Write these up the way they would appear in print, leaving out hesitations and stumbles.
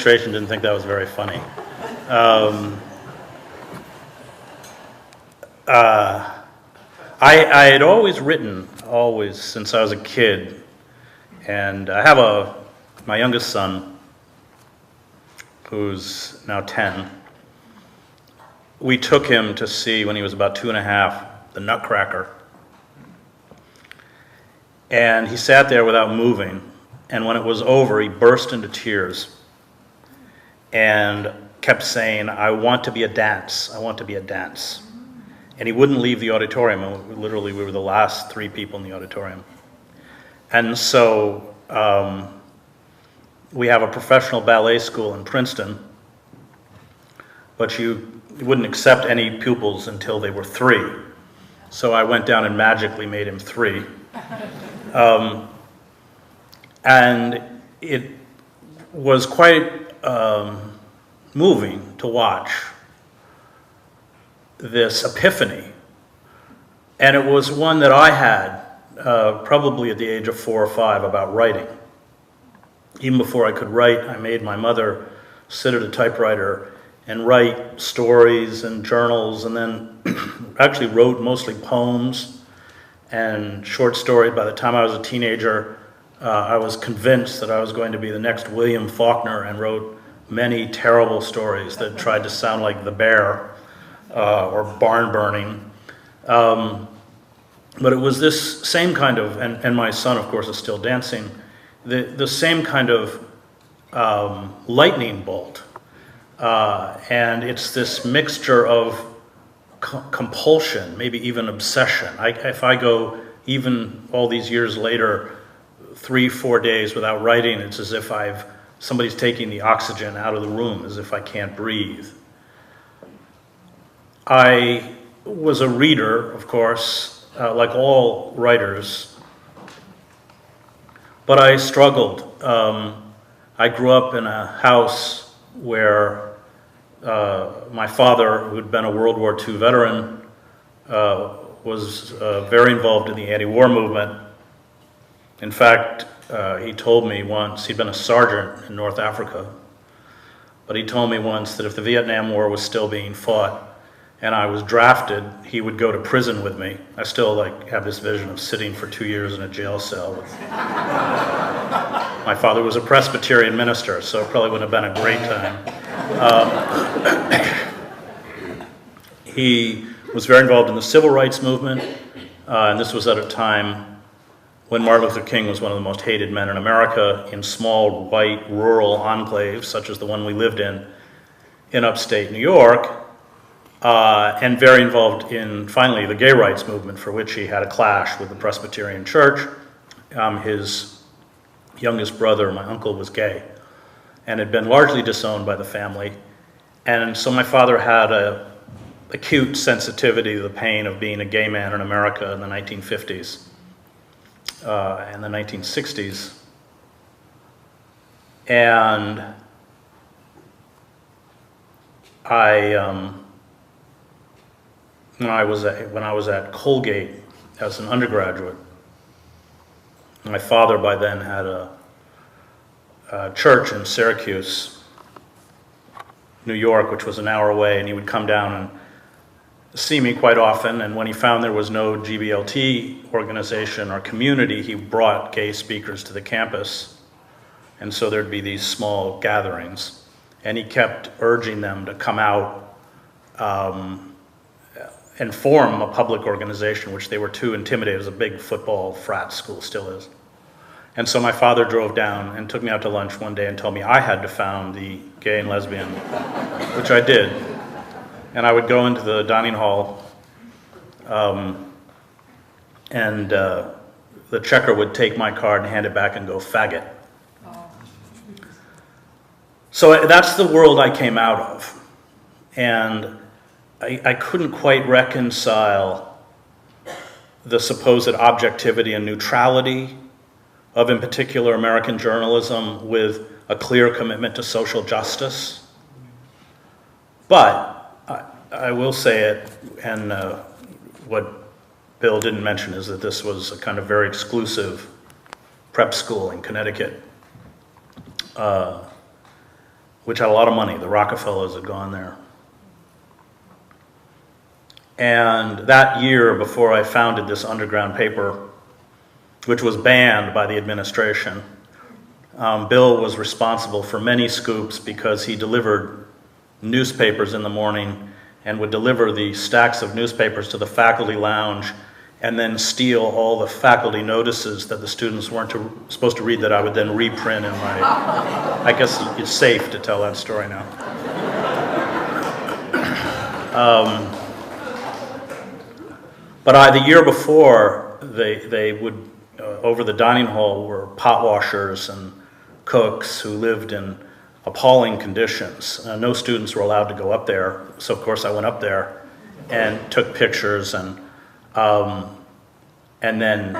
administration didn't think that was very funny. I had always written, since I was a kid, and I have my youngest son, who's now 10. We took him to see, when he was about 2.5, the Nutcracker. And he sat there without moving, and when it was over, he burst into tears and kept saying, "I want to be a dance, I want to be a dance." And he wouldn't leave the auditorium, and literally we were the last 3 people in the auditorium. And so we have a professional ballet school in Princeton, but you wouldn't accept any pupils until they were 3. So I went down and magically made him 3. And it was quite moving to watch this epiphany. And it was one that I had probably at the age of 4 or 5 about writing. Even before I could write, I made my mother sit at a typewriter and write stories and journals, and then actually wrote mostly poems and short stories. By the time I was a teenager, I was convinced that I was going to be the next William Faulkner, and wrote many terrible stories that tried to sound like The Bear or Barn Burning. But it was this same kind of, and my son, of course, is still dancing, the same kind of lightning bolt. And it's this mixture of compulsion, maybe even obsession. If I go even all these years later, 3-4 days without writing, it's as if somebody's taking the oxygen out of the room, as if I can't breathe. I was a reader, of course, like all writers, but I struggled. I grew up in a house where my father, who had been a World War II veteran, was very involved in the anti-war movement. In fact, he told me once, he'd been a sergeant in North Africa, but he told me once that if the Vietnam War was still being fought and I was drafted, he would go to prison with me. I still have this vision of sitting for 2 years in a jail cell with my father was a Presbyterian minister, so it probably wouldn't have been a great time. He was very involved in the civil rights movement, and this was at a time when Martin Luther King was one of the most hated men in America, in small, white, rural enclaves, such as the one we lived in upstate New York, and very involved in, finally, the gay rights movement, for which he had a clash with the Presbyterian Church. His youngest brother, my uncle, was gay, and had been largely disowned by the family. And so my father had an acute sensitivity to the pain of being a gay man in America in the 1950s. And the 1960s, and when I was at Colgate as an undergraduate, my father by then had a church in Syracuse, New York, which was an hour away, and he would come down and see me quite often, and when he found there was no GBLT organization or community, he brought gay speakers to the campus, and so there'd be these small gatherings, and he kept urging them to come out and form a public organization, which they were too intimidated. It was a big football frat school, still is. And so my father drove down and took me out to lunch one day and told me I had to found the Gay and Lesbian, which I did. And I would go into the dining hall, and the checker would take my card and hand it back and go, "Faggot." So that's the world I came out of. And I couldn't quite reconcile the supposed objectivity and neutrality of, in particular, American journalism with a clear commitment to social justice. But I will say it, and what Bill didn't mention is that this was a kind of very exclusive prep school in Connecticut. which had a lot of money. The Rockefellers had gone there. And that year, before I founded this underground paper, which was banned by the administration, Bill was responsible for many scoops because he delivered newspapers in the morning and would deliver the stacks of newspapers to the faculty lounge and then steal all the faculty notices that the students weren't supposed to read that I would then reprint in my... I guess it's safe to tell that story now. But the year before, they would, over the dining hall were pot washers and cooks who lived in appalling conditions. No students were allowed to go up there, so of course I went up there and took pictures and then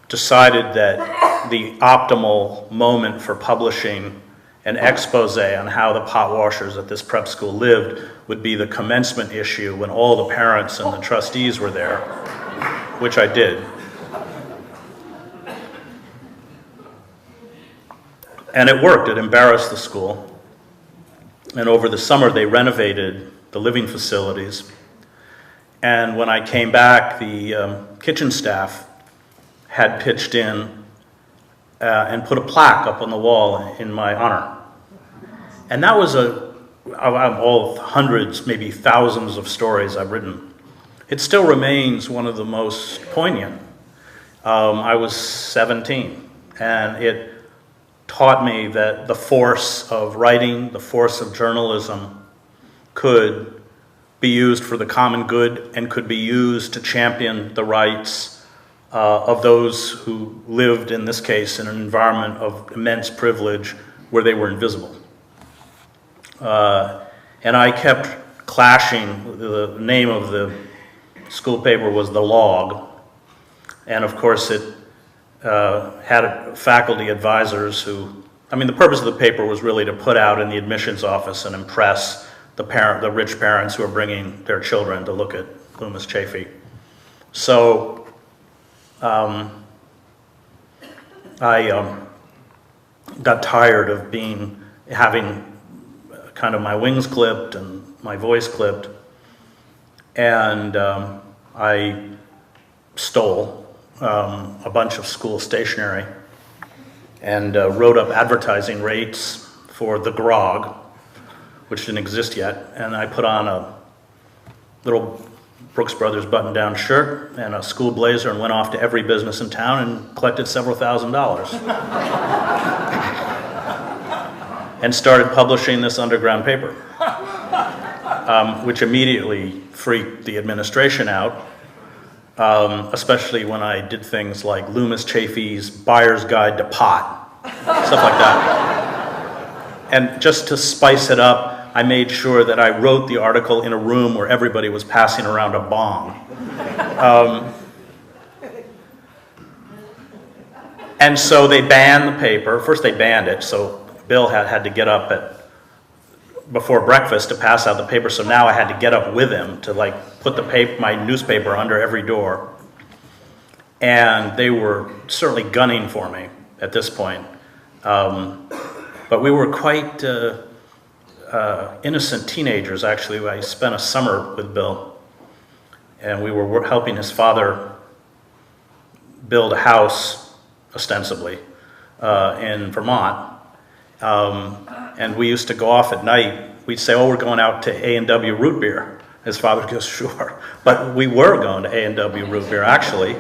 decided that the optimal moment for publishing an expose on how the pot washers at this prep school lived would be the commencement issue when all the parents and the trustees were there, which I did. And it worked. It embarrassed the school. And over the summer, they renovated the living facilities. And when I came back, the kitchen staff had pitched in and put a plaque up on the wall in my honor. And that was all hundreds, maybe thousands of stories I've written. It still remains one of the most poignant. I was 17, and it taught me that the force of writing, the force of journalism could be used for the common good and could be used to champion the rights of those who lived, in this case, in an environment of immense privilege where they were invisible. And I kept clashing. The name of the school paper was The Log, and of course it had faculty advisors who, I mean, the purpose of the paper was really to put out in the admissions office and impress the rich parents who are bringing their children to look at Loomis Chaffee. So I got tired of having kind of my wings clipped and my voice clipped, and I stole a bunch of school stationery and wrote up advertising rates for the grog, which didn't exist yet, and I put on a little Brooks Brothers button-down shirt and a school blazer and went off to every business in town and collected several $1,000s. And started publishing this underground paper, which immediately freaked the administration out, especially when I did things like Loomis Chaffee's Buyer's Guide to Pot, stuff like that. And just to spice it up, I made sure that I wrote the article in a room where everybody was passing around a bong. And so they banned the paper. First they banned it, so Bill had to get up before breakfast to pass out the paper, so now I had to get up with him to put my newspaper under every door. And they were certainly gunning for me at this point. But we were quite innocent teenagers, actually. I spent a summer with Bill, and we were helping his father build a house, ostensibly, in Vermont. And we used to go off at night. We'd say, oh, we're going out to A&W root beer. His father goes, sure. But we were going to A&W root beer, actually.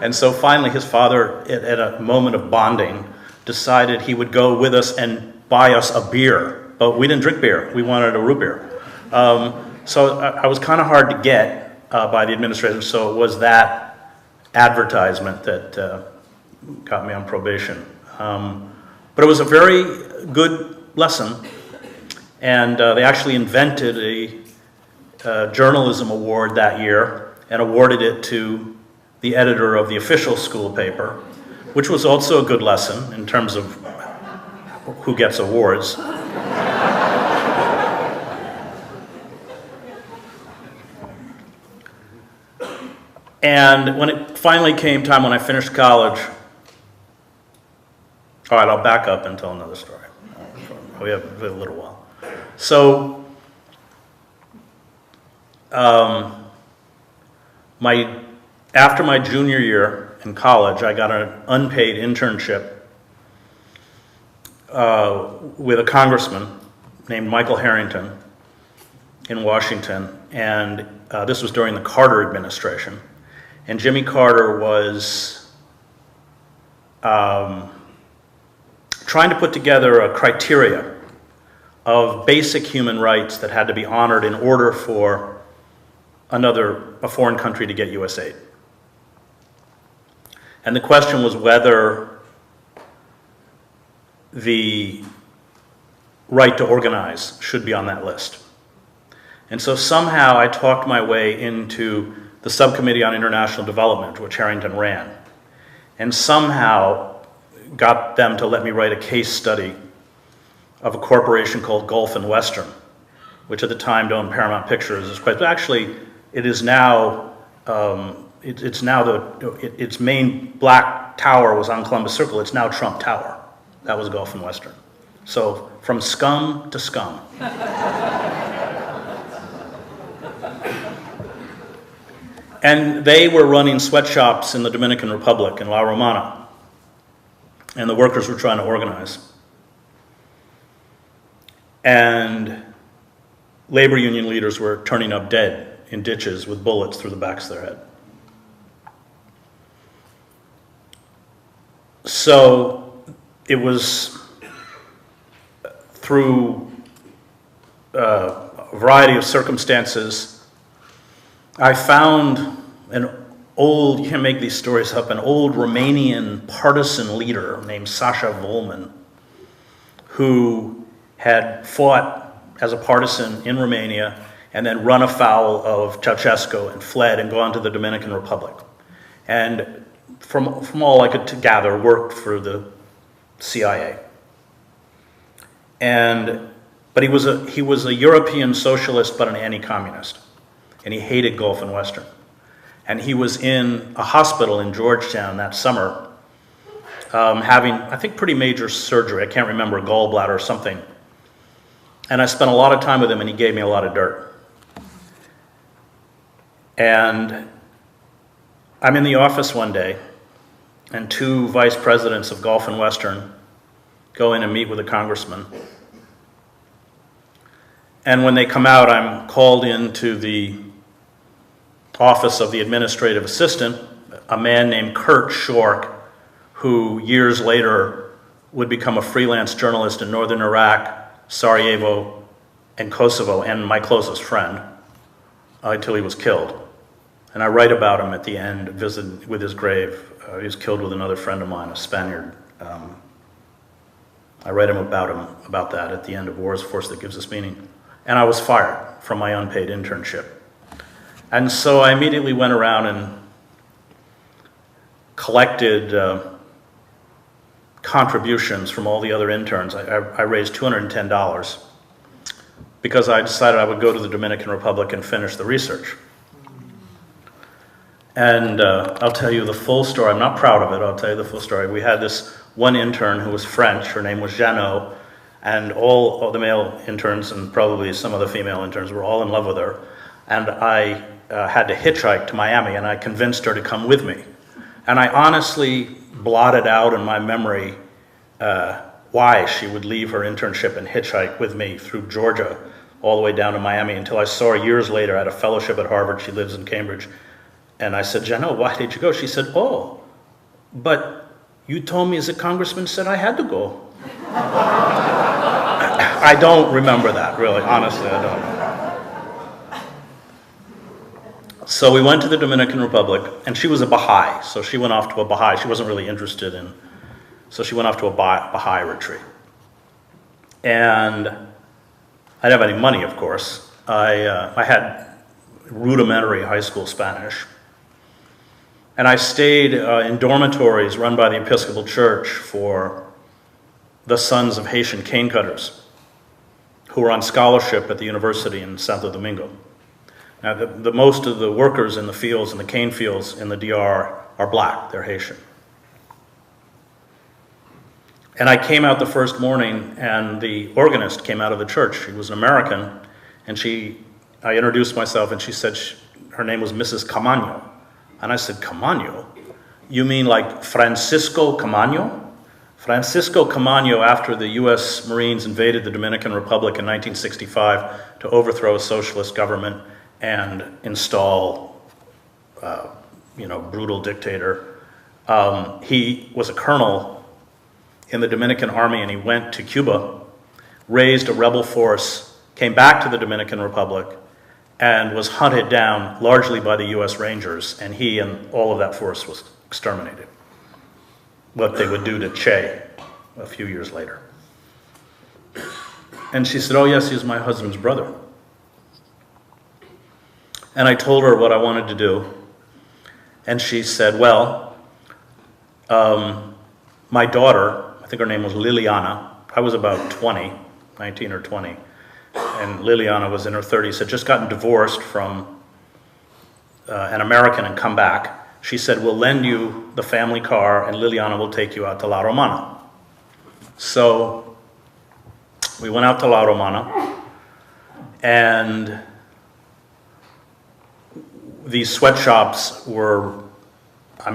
And so finally his father, at a moment of bonding, decided he would go with us and buy us a beer. But we didn't drink beer. We wanted a root beer. So I was kind of hard to get by the administration. So it was that advertisement that got me on probation. But it was a very good lesson, and they actually invented a journalism award that year and awarded it to the editor of the official school paper, which was also a good lesson in terms of who gets awards. And when it finally came time, when I finished college, all right, I'll back up and tell another story. We have a little while. So, after my junior year in college, I got an unpaid internship with a congressman named Michael Harrington in Washington, and this was during the Carter administration. And Jimmy Carter was trying to put together a criteria of basic human rights that had to be honored in order for a foreign country to get U.S. aid. And the question was whether the right to organize should be on that list. And so somehow I talked my way into the Subcommittee on International Development, which Harrington ran, and somehow got them to let me write a case study of a corporation called Gulf and Western, which at the time owned Paramount Pictures. But actually, it is now, its main black tower was on Columbus Circle. It's now Trump Tower. That was Gulf and Western. So from scum to scum. And they were running sweatshops in the Dominican Republic, in La Romana. And the workers were trying to organize. And labor union leaders were turning up dead in ditches with bullets through the backs of their head. So it was through a variety of circumstances, I found an old, you can't make these stories up, an old Romanian partisan leader named Sasha Volman, who had fought as a partisan in Romania and then run afoul of Ceausescu and fled and gone to the Dominican Republic. And from all I could gather, worked for the CIA. But he was a European socialist, but an anti-communist. And he hated Gulf and Western. And he was in a hospital in Georgetown that summer, having, I think, pretty major surgery. I can't remember, a gallbladder or something. And I spent a lot of time with him, and he gave me a lot of dirt. And I'm in the office one day, and two vice presidents of Gulf and Western go in and meet with a congressman. And when they come out, I'm called into the office of the administrative assistant, a man named Kurt Schork, who years later would become a freelance journalist in northern Iraq, Sarajevo, and Kosovo, and my closest friend, until he was killed. And I write about him at the end, visit with his grave. He was killed with another friend of mine, a Spaniard. I write about that at the end of War's Force That Gives Us Meaning. And I was fired from my unpaid internship. And so I immediately went around and collected contributions from all the other interns. I raised $210 because I decided I would go to the Dominican Republic and finish the research. And I'll tell you the full story. I'm not proud of it. I'll tell you the full story. We had this one intern who was French. Her name was Jeannot. And all the male interns and probably some of the female interns were all in love with her. And I had to hitchhike to Miami, and I convinced her to come with me. And I honestly blotted out in my memory why she would leave her internship and hitchhike with me through Georgia all the way down to Miami until I saw her years later at a fellowship at Harvard. She lives in Cambridge. And I said, Jeannot, why did you go? She said, oh, but you told me as a congressman said I had to go. I don't remember that, really. Honestly, I don't. So we went to the Dominican Republic, and she was a Baha'i, so she went off to a Baha'i. She wasn't really interested in, so she went off to a Baha'i retreat. And I didn't have any money, of course. I had rudimentary high school Spanish. And I stayed in dormitories run by the Episcopal Church for the sons of Haitian cane cutters who were on scholarship at the university in Santo Domingo. Now, the most of the workers in the fields, in the cane fields in the DR, are black. They're Haitian. And I came out the first morning, and the organist came out of the church. She was an American, and I introduced myself, and she said her name was Mrs. Camaño. And I said, Camaño? You mean like Francisco Camaño? Francisco Camaño, after the U.S. Marines invaded the Dominican Republic in 1965 to overthrow a socialist government and install, brutal dictator. He was a colonel in the Dominican army, and he went to Cuba, raised a rebel force, came back to the Dominican Republic, and was hunted down largely by the U.S. Rangers, and he and all of that force was exterminated. What they would do to Che a few years later. And she said, oh yes, he's my husband's brother. And I told her what I wanted to do. And she said, well, my daughter, I think her name was Liliana, I was about 19 or 20, and Liliana was in her 30s, had just gotten divorced from an American and come back. She said, we'll lend you the family car and Liliana will take you out to La Romana. So we went out to La Romana, and these sweatshops were,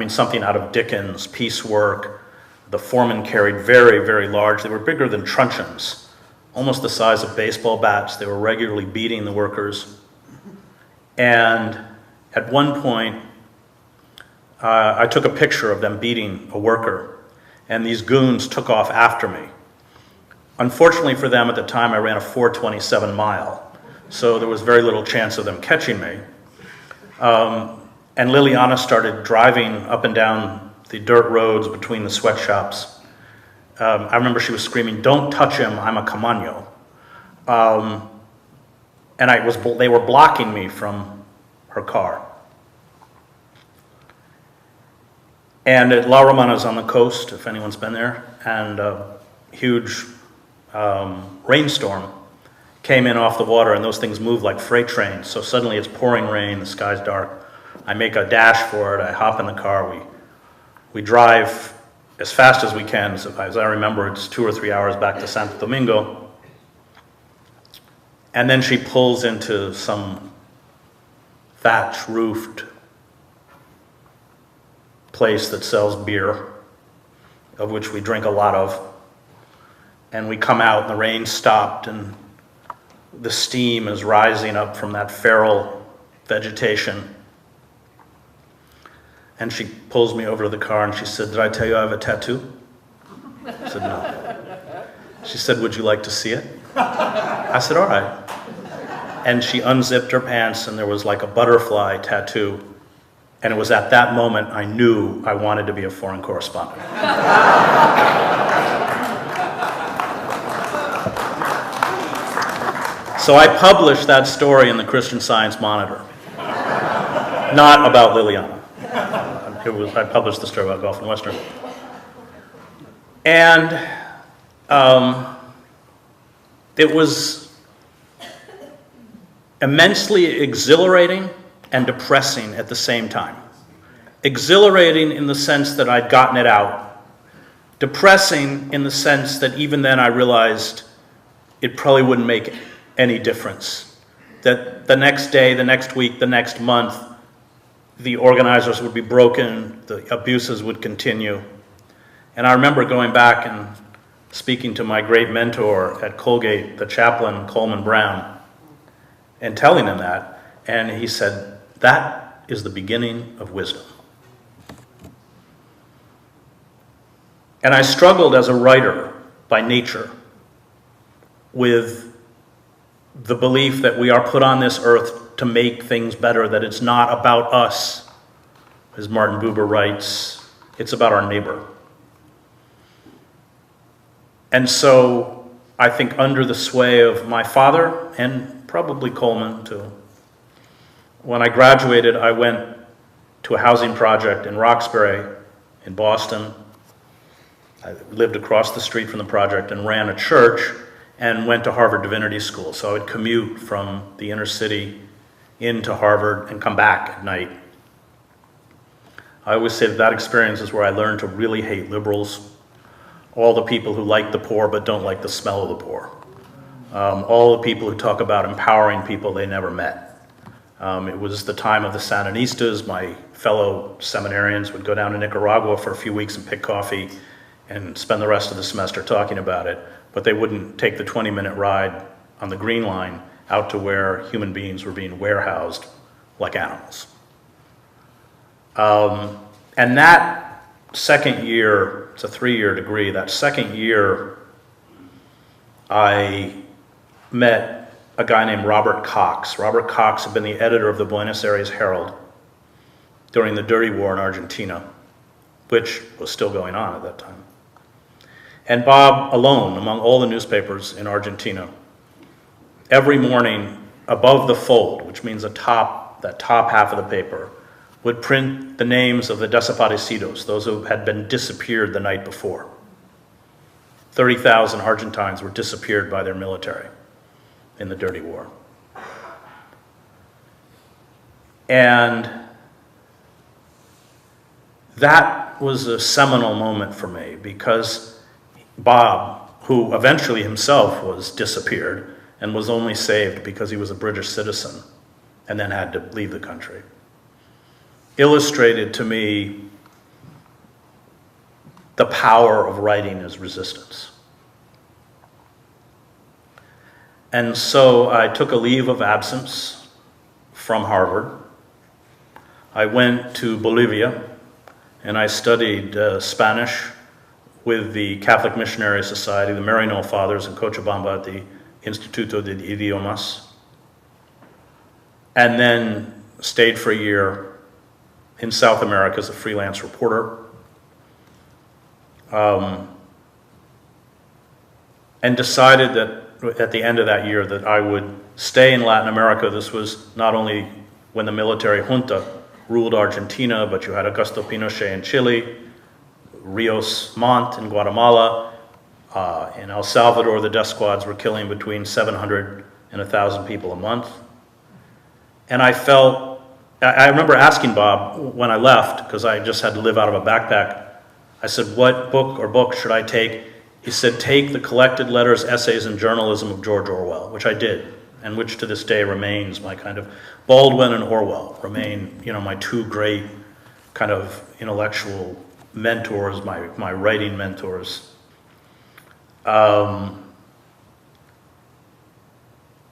something out of Dickens, piecework. The foreman carried very, very large. They were bigger than truncheons, almost the size of baseball bats. They were regularly beating the workers. And at one point, I took a picture of them beating a worker, and these goons took off after me. Unfortunately for them, at the time, I ran a 4:27 mile, so there was very little chance of them catching me. And Liliana started driving up and down the dirt roads between the sweatshops. I remember she was screaming, don't touch him, I'm a Camaño. And they were blocking me from her car. And La Romana is on the coast, if anyone's been there, and a huge rainstorm came in off the water, and those things move like freight trains. So suddenly it's pouring rain, the sky's dark. I make a dash for it, I hop in the car, we drive as fast as we can. As I remember, it's 2 or 3 hours back to Santo Domingo. And then she pulls into some thatch-roofed place that sells beer, of which we drink a lot of. And we come out, and the rain stopped, and the steam is rising up from that feral vegetation. And she pulls me over to the car, and she said, did I tell you I have a tattoo? I said, no. She said, would you like to see it? I said, all right. And she unzipped her pants, and there was like a butterfly tattoo. And it was at that moment I knew I wanted to be a foreign correspondent. So I published that story in the Christian Science Monitor. Not about Liliana. I published the story about Gulf and Western. And it was immensely exhilarating and depressing at the same time. Exhilarating in the sense that I'd gotten it out. Depressing in the sense that even then I realized it probably wouldn't make any difference. That the next day, the next week, the next month, the organizers would be broken, the abuses would continue. And I remember going back and speaking to my great mentor at Colgate, the chaplain, Coleman Brown, and telling him that. And he said, that is the beginning of wisdom. And I struggled as a writer by nature with the belief that we are put on this earth to make things better, that it's not about us, as Martin Buber writes, it's about our neighbor. And so I think under the sway of my father, and probably Coleman too, when I graduated, I went to a housing project in Roxbury in Boston. I lived across the street from the project and ran a church and went to Harvard Divinity School. So I would commute from the inner city into Harvard and come back at night. I always say that experience is where I learned to really hate liberals. all the people who like the poor but don't like the smell of the poor, all the people who talk about empowering people they never met. It was the time of the Sandinistas. My fellow seminarians would go down to Nicaragua for a few weeks and pick coffee and spend the rest of the semester talking about it, but they wouldn't take the 20-minute ride on the Green Line out to where human beings were being warehoused like animals. And that second year, it's a 3-year degree, that second year I met a guy named Robert Cox. Robert Cox had been the editor of the Buenos Aires Herald during the Dirty War in Argentina, which was still going on at that time. And Bob alone, among all the newspapers in Argentina, every morning above the fold, which means that top half of the paper, would print the names of the desaparecidos, those who had been disappeared the night before. 30,000 Argentines were disappeared by their military in the Dirty War. And that was a seminal moment for me, because Bob, who eventually himself was disappeared and was only saved because he was a British citizen and then had to leave the country, illustrated to me the power of writing as resistance. And so I took a leave of absence from Harvard. I went to Bolivia and I studied Spanish with the Catholic Missionary Society, the Maryknoll Fathers in Cochabamba at the Instituto de Idiomas, and then stayed for a year in South America as a freelance reporter. And decided that at the end of that year that I would stay in Latin America. This was not only when the military junta ruled Argentina, but you had Augusto Pinochet in Chile, Rios Montt in Guatemala. In El Salvador, the death squads were killing between 700 and 1,000 people a month. And I remember asking Bob when I left, because I just had to live out of a backpack, I said, what book or books should I take? He said, take the collected letters, essays, and journalism of George Orwell, which I did, and which to this day remains my kind of, Baldwin and Orwell remain, my two great kind of intellectual mentors, my writing mentors. And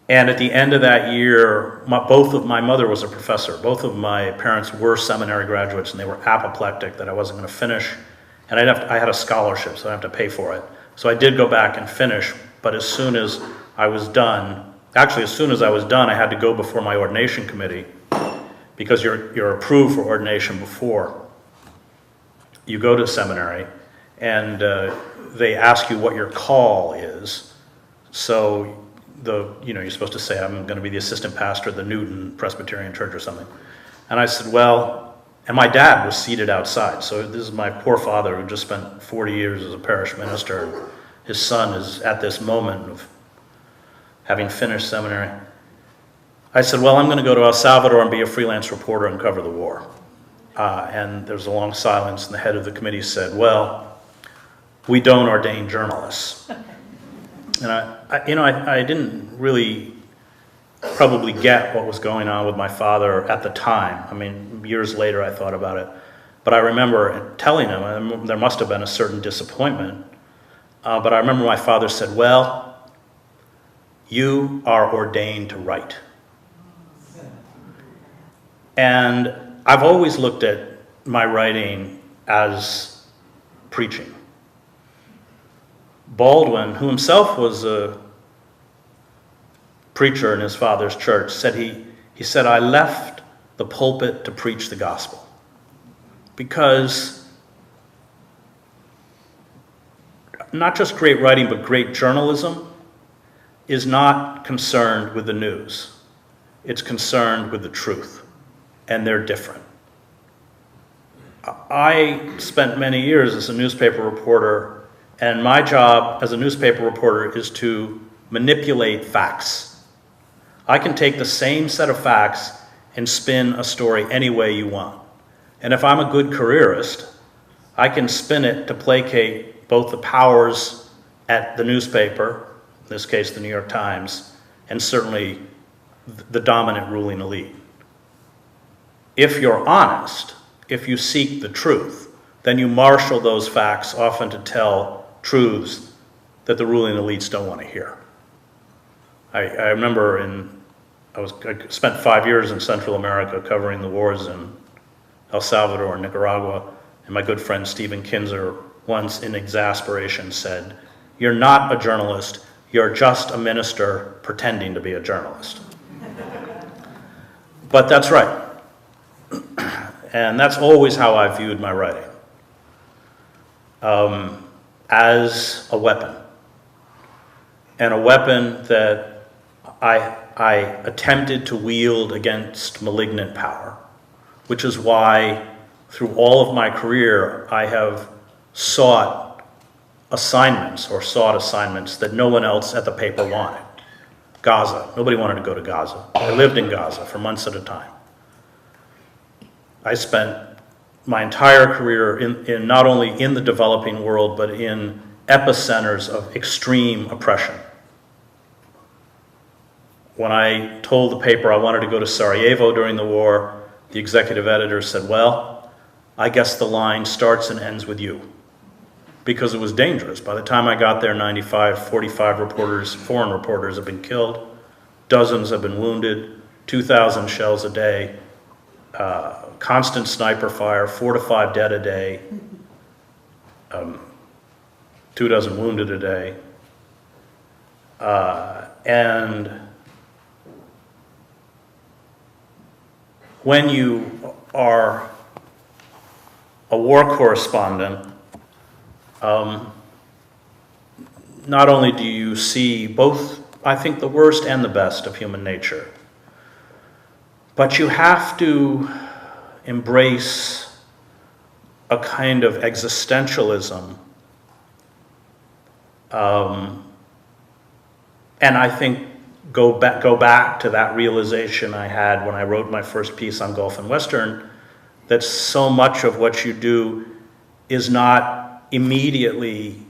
at the end of that year, my mother was a professor. Both of my parents were seminary graduates, and they were apoplectic that I wasn't going to finish. And I had a scholarship, so I didn't have to pay for it. So I did go back and finish, but as soon as I was done, I had to go before my ordination committee, because you're approved for ordination before you go to seminary, and they ask you what your call is. So you're supposed to say, I'm going to be the assistant pastor of the Newton Presbyterian Church or something. And I said, well, and my dad was seated outside. So this is my poor father who just spent 40 years as a parish minister. His son is at this moment of having finished seminary. I said, well, I'm going to go to El Salvador and be a freelance reporter and cover the war. And there was a long silence, and the head of the committee said, well, we don't ordain journalists. And I didn't really probably get what was going on with my father at the time. I mean, years later I thought about it. But I remember telling him, there must have been a certain disappointment. But I remember my father said, well, you are ordained to write. And I've always looked at my writing as preaching. Baldwin, who himself was a preacher in his father's church, said he said, I left the pulpit to preach the gospel, because not just great writing, but great journalism is not concerned with the news. It's concerned with the truth, and they're different. I spent many years as a newspaper reporter, and my job as a newspaper reporter is to manipulate facts. I can take the same set of facts and spin a story any way you want. And if I'm a good careerist, I can spin it to placate both the powers at the newspaper, in this case the New York Times, and certainly the dominant ruling elite. If you're honest, if you seek the truth, then you marshal those facts often to tell truths that the ruling elites don't want to hear. I remember I spent 5 years in Central America covering the wars in El Salvador and Nicaragua, and my good friend Stephen Kinzer once in exasperation said, "You're not a journalist, you're just a minister pretending to be a journalist." But that's right. And that's always how I viewed my writing, as a weapon. And a weapon that I attempted to wield against malignant power, which is why through all of my career I have sought assignments that no one else at the paper wanted. Gaza. Nobody wanted to go to Gaza. I lived in Gaza for months at a time. I spent my entire career in not only in the developing world, but in epicenters of extreme oppression. When I told the paper I wanted to go to Sarajevo during the war, the executive editor said, "Well, I guess the line starts and ends with you." Because it was dangerous. By the time I got there, 45 reporters, foreign reporters, have been killed. Dozens have been wounded. 2,000 shells a day. Constant sniper fire, 4 to 5 dead a day. 2 dozen wounded a day. And when you are a war correspondent, not only do you see both, I think, the worst and the best of human nature, but you have to embrace a kind of existentialism. And I think go back to that realization I had when I wrote my first piece on Gulf and Western, that so much of what you do is not immediately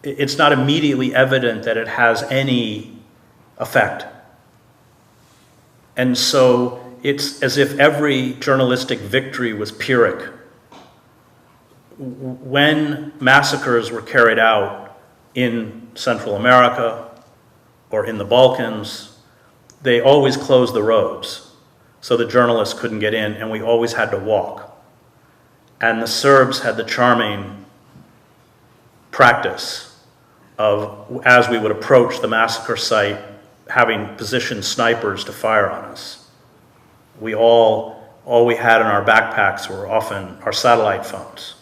evident that it has any effect. And so it's as if every journalistic victory was Pyrrhic. When massacres were carried out in Central America or in the Balkans, they always closed the roads so the journalists couldn't get in, and we always had to walk. And the Serbs had the charming practice of, as we would approach the massacre site, having positioned snipers to fire on us. All we had in our backpacks were often our satellite phones,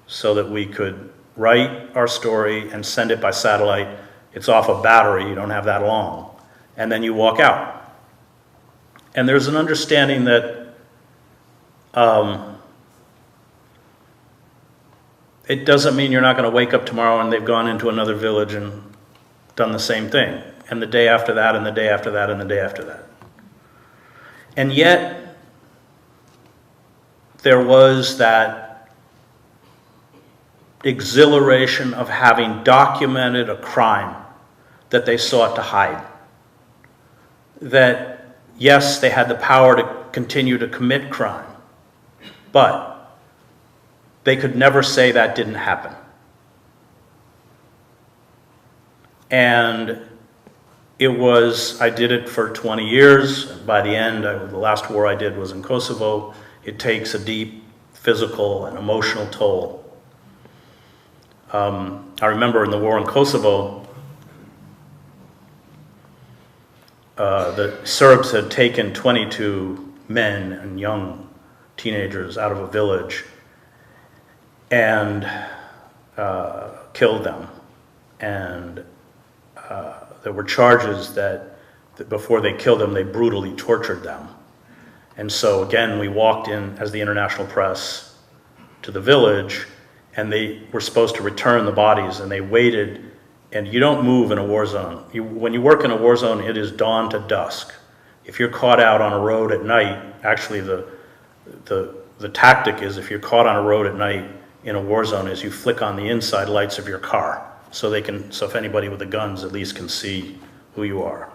so that we could write our story and send it by satellite. It's off a battery, you don't have that long. And then you walk out. And there's an understanding that it doesn't mean you're not going to wake up tomorrow and they've gone into another village and done the same thing. And the day after that, and the day after that, and the day after that. And yet, there was that exhilaration of having documented a crime that they sought to hide. That, yes, they had the power to continue to commit crime, but they could never say that didn't happen. And I did it for 20 years. By the end, the last war I did was in Kosovo. It takes a deep physical and emotional toll. I remember in the war in Kosovo, the Serbs had taken 22 men and young teenagers out of a village and killed them. And there were charges that before they killed them, they brutally tortured them. And so again, we walked in as the international press to the village, and they were supposed to return the bodies, and they waited. And you don't move in a war zone. When you work in a war zone, it is dawn to dusk. If you're caught out on a road at night, actually the tactic is, if you're caught on a road at night in a war zone is you flick on the inside lights of your car so if anybody with the guns at least can see who you are.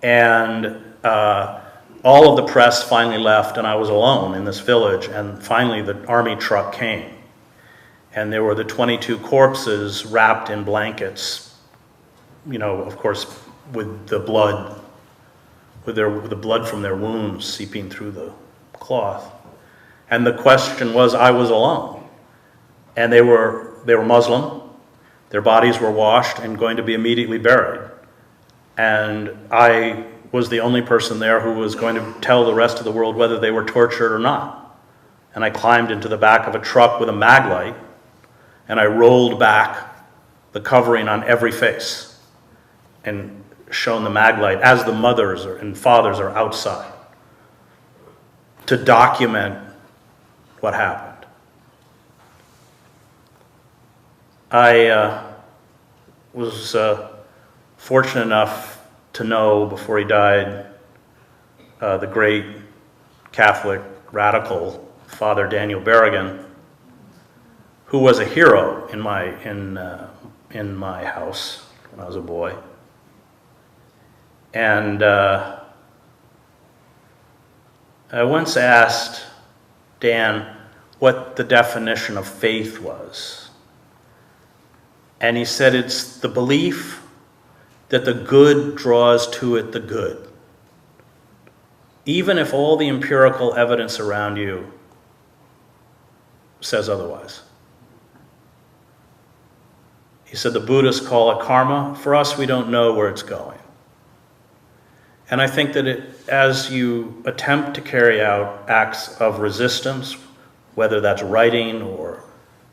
And all of the press finally left, and I was alone in this village, and finally the army truck came. And there were the 22 corpses wrapped in blankets, you know, of course, with the blood, with the blood from their wounds seeping through the cloth. And the question was, I was alone. And they were Muslim, their bodies were washed and going to be immediately buried. And I was the only person there who was going to tell the rest of the world whether they were tortured or not. And I climbed into the back of a truck with a mag light, and I rolled back the covering on every face and shone the mag light as the mothers and fathers are outside to document what happened. I was fortunate enough to know before he died the great Catholic radical Father Daniel Berrigan, who was a hero in my house when I was a boy. And I once asked Dan what the definition of faith was. And he said it's the belief that the good draws to it the good, even if all the empirical evidence around you says otherwise. He said the Buddhists call it karma. For us, we don't know where it's going. And I think that as you attempt to carry out acts of resistance, whether that's writing or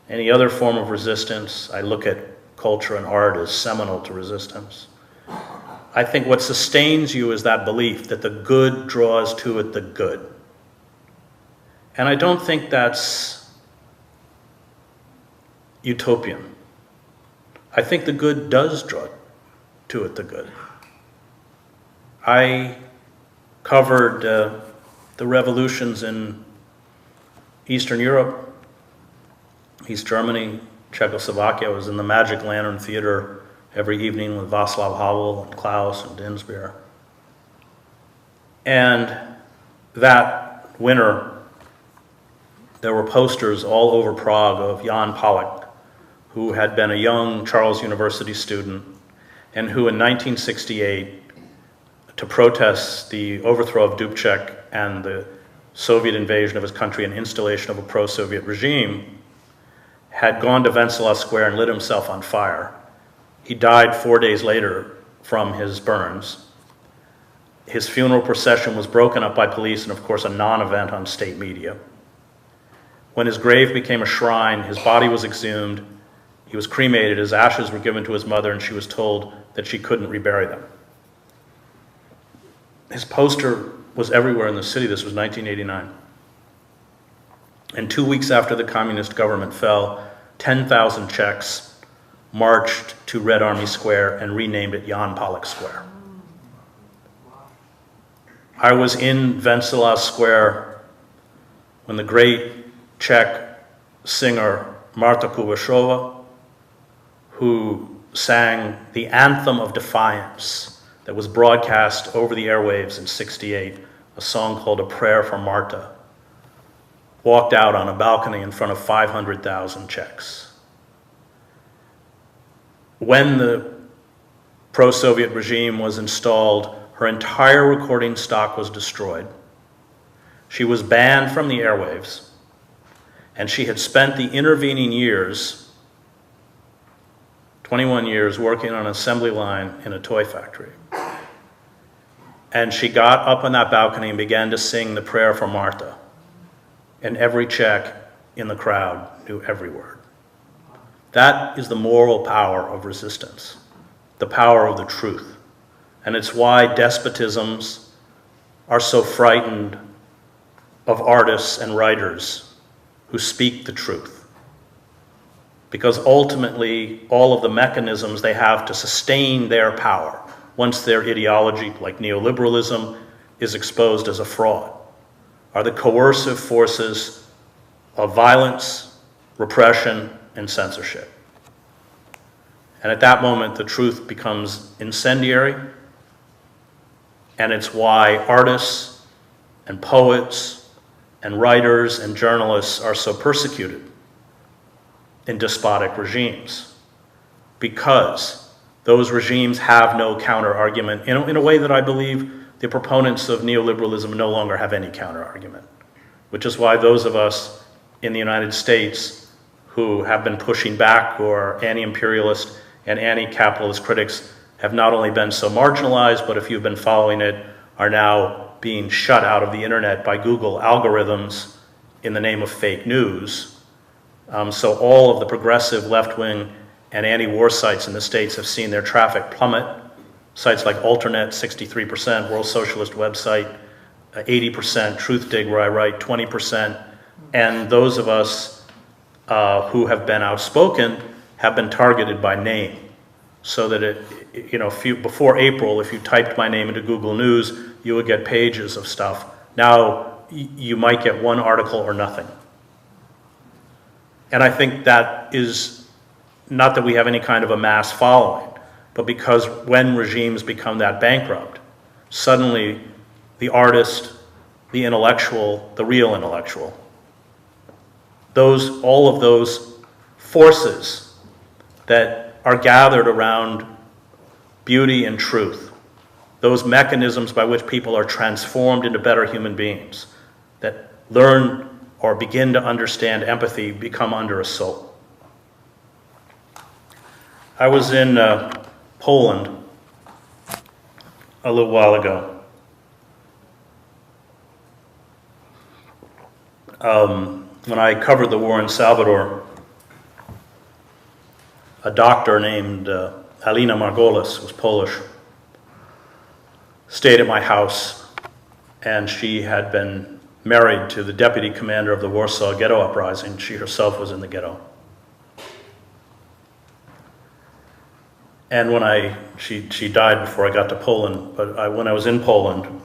any other form of resistance, I look at culture and art as seminal to resistance. I think what sustains you is that belief that the good draws to it the good. And I don't think that's utopian. I think the good does draw to it the good. I covered the revolutions in Eastern Europe, East Germany, Czechoslovakia. I was in the Magic Lantern Theater every evening with Václav Havel and Klaus and Dinsbier. And that winter, there were posters all over Prague of Jan Palach, who had been a young Charles University student and who in 1968, to protest the overthrow of Dubček and the Soviet invasion of his country and installation of a pro-Soviet regime, had gone to Wenceslas Square and lit himself on fire. He died 4 days later from his burns. His funeral procession was broken up by police and, of course, a non-event on state media. When his grave became a shrine, his body was exhumed, he was cremated, his ashes were given to his mother, and she was told that she couldn't rebury them. His poster was everywhere in the city. This was 1989. And 2 weeks after the communist government fell, 10,000 Czechs marched to Red Army Square and renamed it Jan Palach Square. I was in Wenceslas Square when the great Czech singer Marta Kubashova, who sang the Anthem of Defiance that was broadcast over the airwaves in '68, a song called A Prayer for Marta, walked out on a balcony in front of 500,000 Czechs. When the pro-Soviet regime was installed, her entire recording stock was destroyed. She was banned from the airwaves, and she had spent the intervening years, 21 years, working on an assembly line in a toy factory. And she got up on that balcony and began to sing the prayer for Marta. And every Czech in the crowd knew every word. That is the moral power of resistance, the power of the truth. And it's why despotisms are so frightened of artists and writers who speak the truth. Because ultimately, all of the mechanisms they have to sustain their power, once their ideology, like neoliberalism, is exposed as a fraud, are the coercive forces of violence, repression, and censorship. And at that moment, the truth becomes incendiary, and it's why artists and poets and writers and journalists are so persecuted in despotic regimes, because those regimes have no counter-argument in a way that I believe the proponents of neoliberalism no longer have any counter-argument, which is why those of us in the United States who have been pushing back, who are anti-imperialist and anti-capitalist critics, have not only been so marginalized, but if you've been following it, are now being shut out of the internet by Google algorithms in the name of fake news. So all of the progressive left-wing and anti-war sites in the States have seen their traffic plummet. Sites like Alternet, 63%, World Socialist website, 80%, Truthdig, where I write, 20%. And those of us who have been outspoken have been targeted by name. So that before April, if you typed my name into Google News, you would get pages of stuff. Now, you might get one article or nothing. And I think that is not that we have any kind of a mass following, but because when regimes become that bankrupt, suddenly the artist, the intellectual, the real intellectual, all of those forces that are gathered around beauty and truth, those mechanisms by which people are transformed into better human beings, that learn or begin to understand empathy, become under assault. I was in Poland a little while ago. When I covered the war in Salvador, a doctor named Alina Margolis, was Polish, stayed at my house, and she had been married to the deputy commander of the Warsaw Ghetto Uprising. She herself was in the ghetto. And she died before I got to Poland, but when I was in Poland,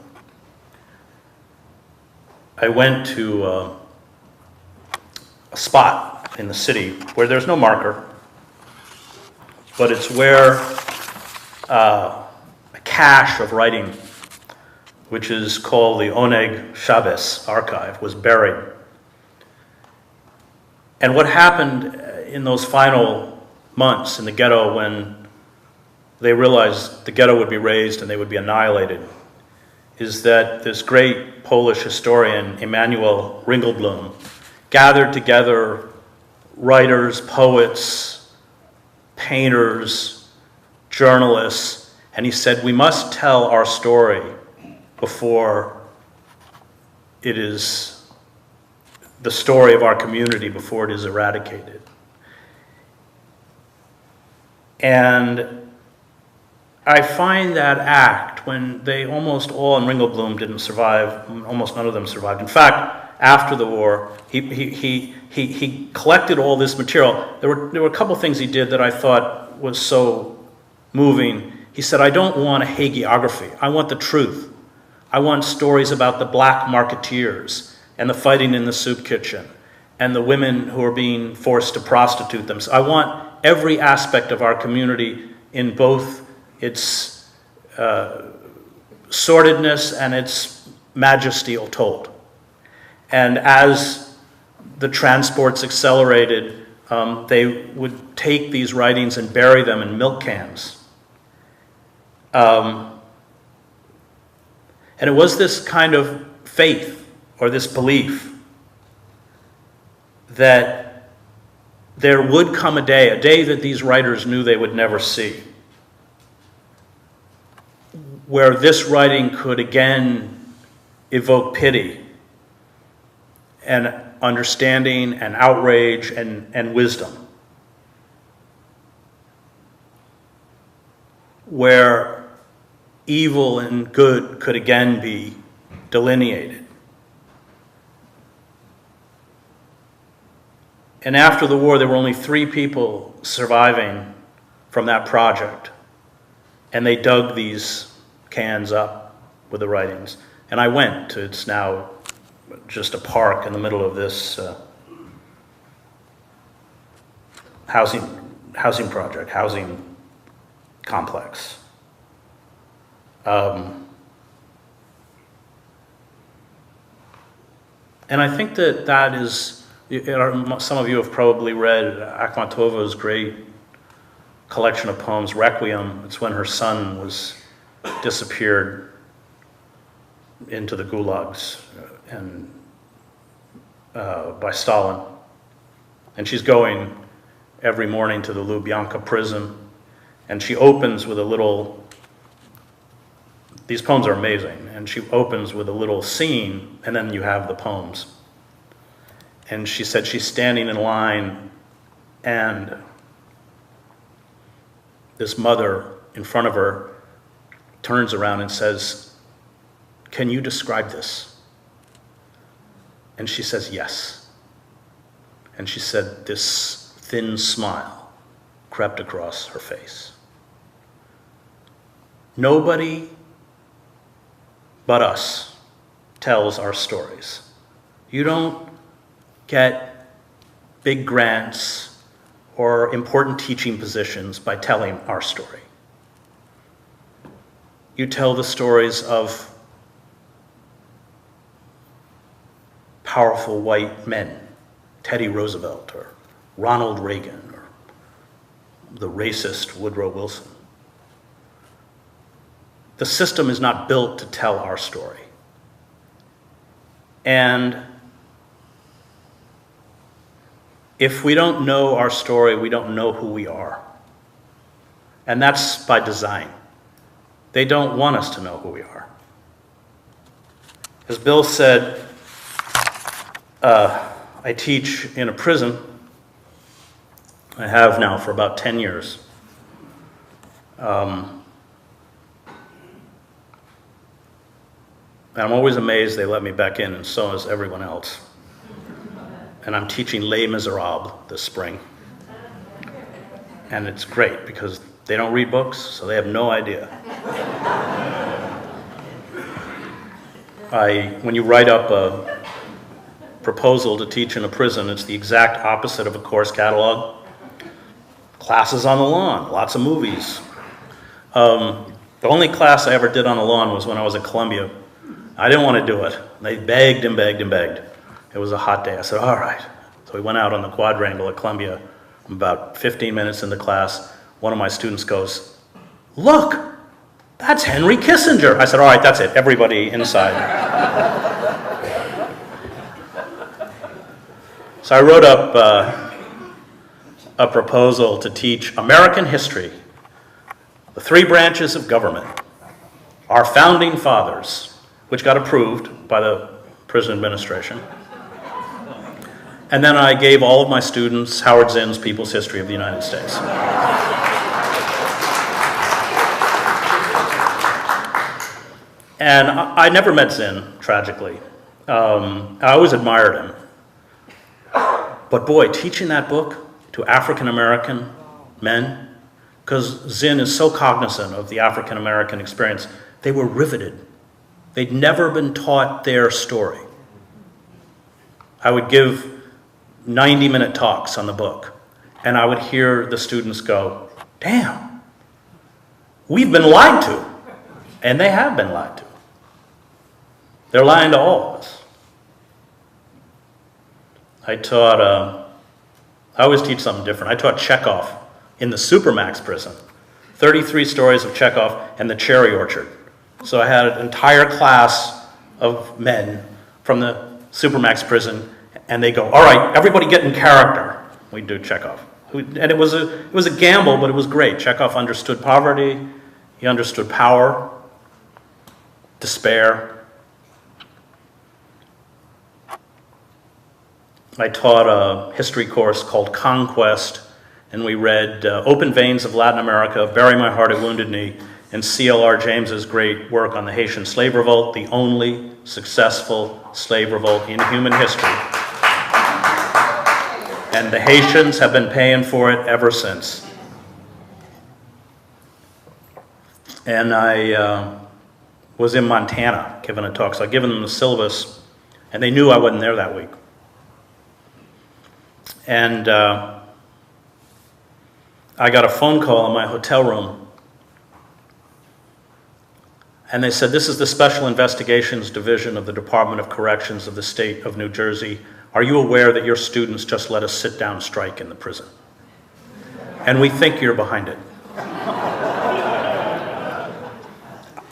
I went to a spot in the city where there's no marker, but it's where a cache of writing, which is called the Oneg Chavez Archive, was buried. And what happened in those final months in the ghetto, when they realized the ghetto would be razed and they would be annihilated, is that this great Polish historian, Emanuel Ringelblum, gathered together writers, poets, painters, journalists, and he said, we must tell our story before it is the story of our community, before it is eradicated. And I find that act, when they almost all, and Ringelblum didn't survive, almost none of them survived. In fact, after the war, he collected all this material. There were a couple things he did that I thought was so moving. He said, I don't want a hagiography. I want the truth. I want stories about the black marketeers and the fighting in the soup kitchen and the women who are being forced to prostitute themselves. I want every aspect of our community in both its sordidness and its majesty told. And as the transports accelerated, they would take these writings and bury them in milk cans. And it was this kind of faith, or this belief, that there would come a day that these writers knew they would never see, where this writing could again evoke pity and understanding and outrage and wisdom, where evil and good could again be delineated. And after the war, there were only 3 people surviving from that project, and they dug these cans up with the writings. And I went to, it's now just a park in the middle of this housing project, housing complex. And I think that is, some of you have probably read Akhmatova's great collection of poems, Requiem. It's when her son was disappeared into the gulags and by Stalin. And she's going every morning to the Lubyanka prison, and she opens with a little, these poems are amazing, and she opens with a little scene, and then you have the poems. And she said she's standing in line, and this mother in front of her turns around and says, "Can you describe this?" And she says, "Yes." And she said this thin smile crept across her face. Nobody but us tells our stories. You don't get big grants or important teaching positions by telling our story. You tell the stories of powerful white men, Teddy Roosevelt or Ronald Reagan or the racist Woodrow Wilson. The system is not built to tell our story. And if we don't know our story, we don't know who we are. And that's by design. They don't want us to know who we are. As Bill said, I teach in a prison. I have now for about 10 years. And I'm always amazed they let me back in, and so is everyone else. And I'm teaching Les Miserables this spring. And it's great because they don't read books, so they have no idea. When you write up a proposal to teach in a prison, it's the exact opposite of a course catalog. Classes on the lawn, lots of movies. The only class I ever did on the lawn was when I was at Columbia. I didn't want to do it. They begged and begged and begged. It was a hot day. I said, all right. So we went out on the quadrangle at Columbia. About 15 minutes into class, one of my students goes, "Look, that's Henry Kissinger." I said, all right, that's it. Everybody inside. So I wrote up a proposal to teach American history, the three branches of government, our founding fathers, which got approved by the prison administration. And then I gave all of my students Howard Zinn's People's History of the United States. And I never met Zinn, tragically. I always admired him. But boy, teaching that book to African-American men, because Zinn is so cognizant of the African-American experience, they were riveted. They'd never been taught their story. I would give 90-minute talks on the book, and I would hear the students go, "Damn, we've been lied to." And they have been lied to. They're lying to all of us. I always teach something different. I taught Chekhov in the Supermax prison, 33 stories of Chekhov and the Cherry Orchard. So I had an entire class of men from the Supermax prison, and they go, "All right, everybody get in character." We do Chekhov. And it was a gamble, but it was great. Chekhov understood poverty, he understood power, despair. I taught a history course called Conquest, and we read Open Veins of Latin America, Bury My Heart at Wounded Knee, and C.L.R. James's great work on the Haitian slave revolt, the only successful slave revolt in human history. And the Haitians have been paying for it ever since. And I was in Montana giving a talk, so I'd given them the syllabus, and they knew I wasn't there that week. And I got a phone call in my hotel room, and they said, "This is the Special Investigations Division of the Department of Corrections of the state of New Jersey. Are you aware that your students just let a sit-down strike in the prison? And we think you're behind it."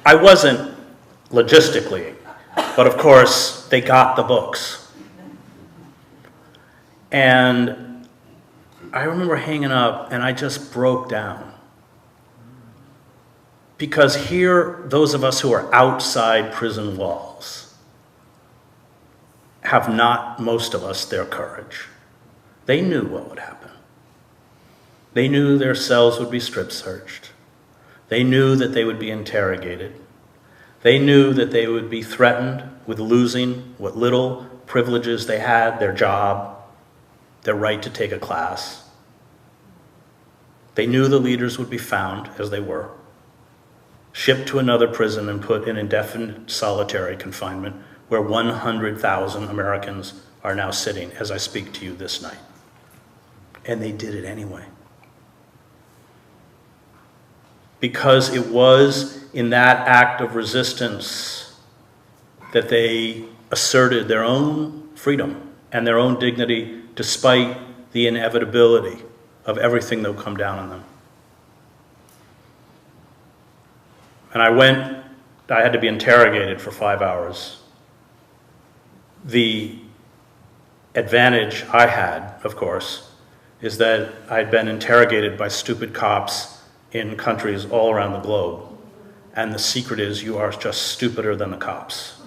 I wasn't logistically, but of course, they got the books. And I remember hanging up, and I just broke down. Because here, those of us who are outside prison walls have not, most of us, their courage. They knew what would happen. They knew their cells would be strip searched. They knew that they would be interrogated. They knew that they would be threatened with losing what little privileges they had, their job, their right to take a class. They knew the leaders would be found, as they were, shipped to another prison and put in indefinite solitary confinement, where 100,000 Americans are now sitting as I speak to you this night. And they did it anyway. Because it was in that act of resistance that they asserted their own freedom and their own dignity, despite the inevitability of everything that would come down on them. And I had to be interrogated for 5 hours. The advantage I had, of course, is that I'd been interrogated by stupid cops in countries all around the globe. And the secret is you are just stupider than the cops.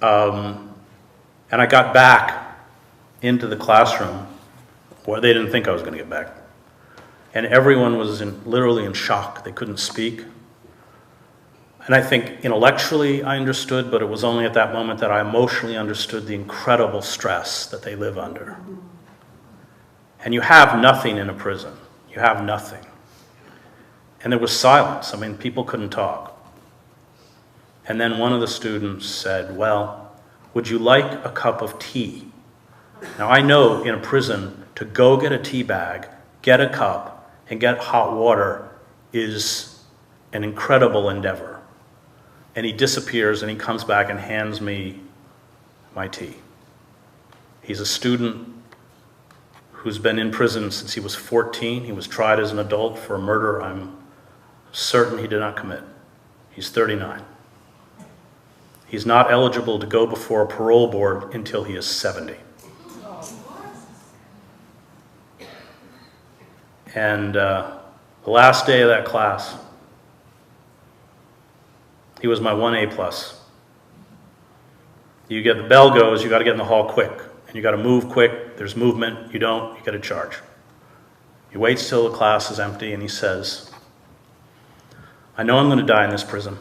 And I got back into the classroom where they didn't think I was going to get back. And everyone was literally in shock. They couldn't speak. And I think intellectually I understood, but it was only at that moment that I emotionally understood the incredible stress that they live under. And you have nothing in a prison. You have nothing. And there was silence. I mean, people couldn't talk. And then one of the students said, "Well, would you like a cup of tea?" Now, I know in a prison to go get a tea bag, get a cup, and get hot water is an incredible endeavor. And he disappears, and he comes back and hands me my tea. He's a student who's been in prison since he was 14. He was tried as an adult for a murder I'm certain he did not commit. He's 39. He's not eligible to go before a parole board until he is 70. And the last day of that class, he was my 1A+. You get the bell goes, you got to get in the hall quick. And you got to move quick. There's movement. You don't, you get a charge. He waits till the class is empty, and he says, "I know I'm going to die in this prison.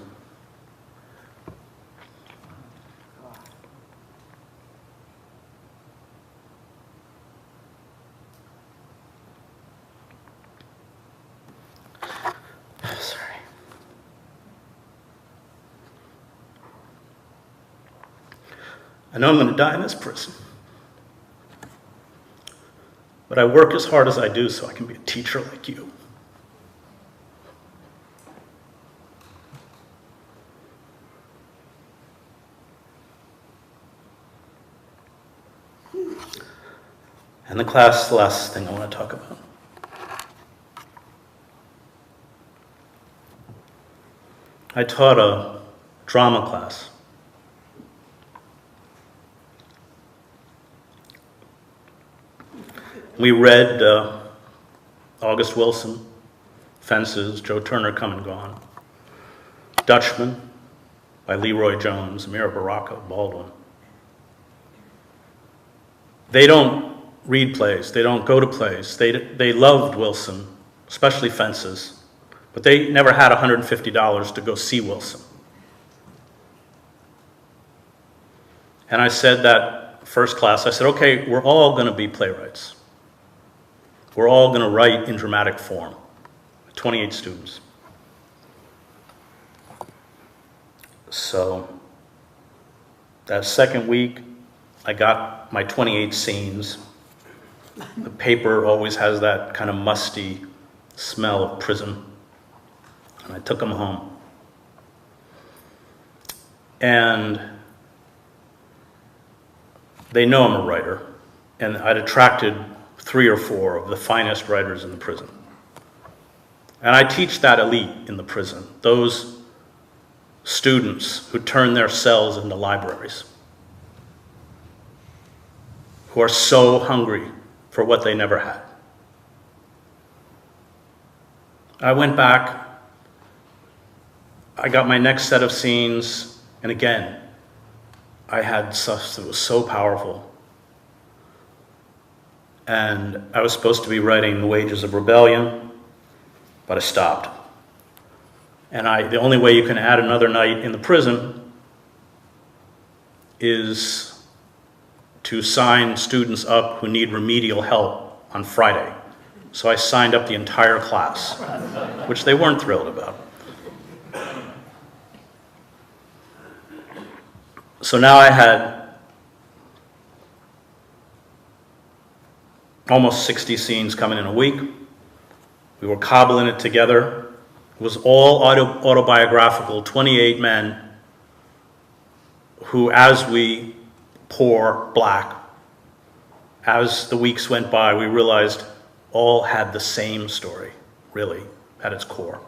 Sorry. I know I'm going to die in this prison. But I work as hard as I do so I can be a teacher like you. And the last thing I want to talk about. I taught a drama class. We read August Wilson, Fences, Joe Turner, Come and Gone, Dutchman by Leroy Jones, Amira Baraka, Baldwin. They don't read plays. They don't go to plays. They loved Wilson, especially Fences, but they never had $150 to go see Wilson. And I said that first class, I said, okay, we're all going to be playwrights. We're all going to write in dramatic form. 28 students. So that second week, I got my 28 scenes. The paper always has that kind of musty smell of prison. And I took them home. And they know I'm a writer, and I'd attracted 3 or 4 of the finest writers in the prison. And I teach that elite in the prison, those students who turn their cells into libraries, who are so hungry for what they never had. I went back, I got my next set of scenes, and again, I had stuff that was so powerful. And I was supposed to be writing The Wages of Rebellion, but I stopped. And the only way you can add another night in the prison is to sign students up who need remedial help on Friday. So I signed up the entire class, which they weren't thrilled about. So now I had almost 60 scenes coming in a week. We were cobbling it together. It was all autobiographical, 28 men who, as we pour black, as the weeks went by, we realized all had the same story, really, at its core.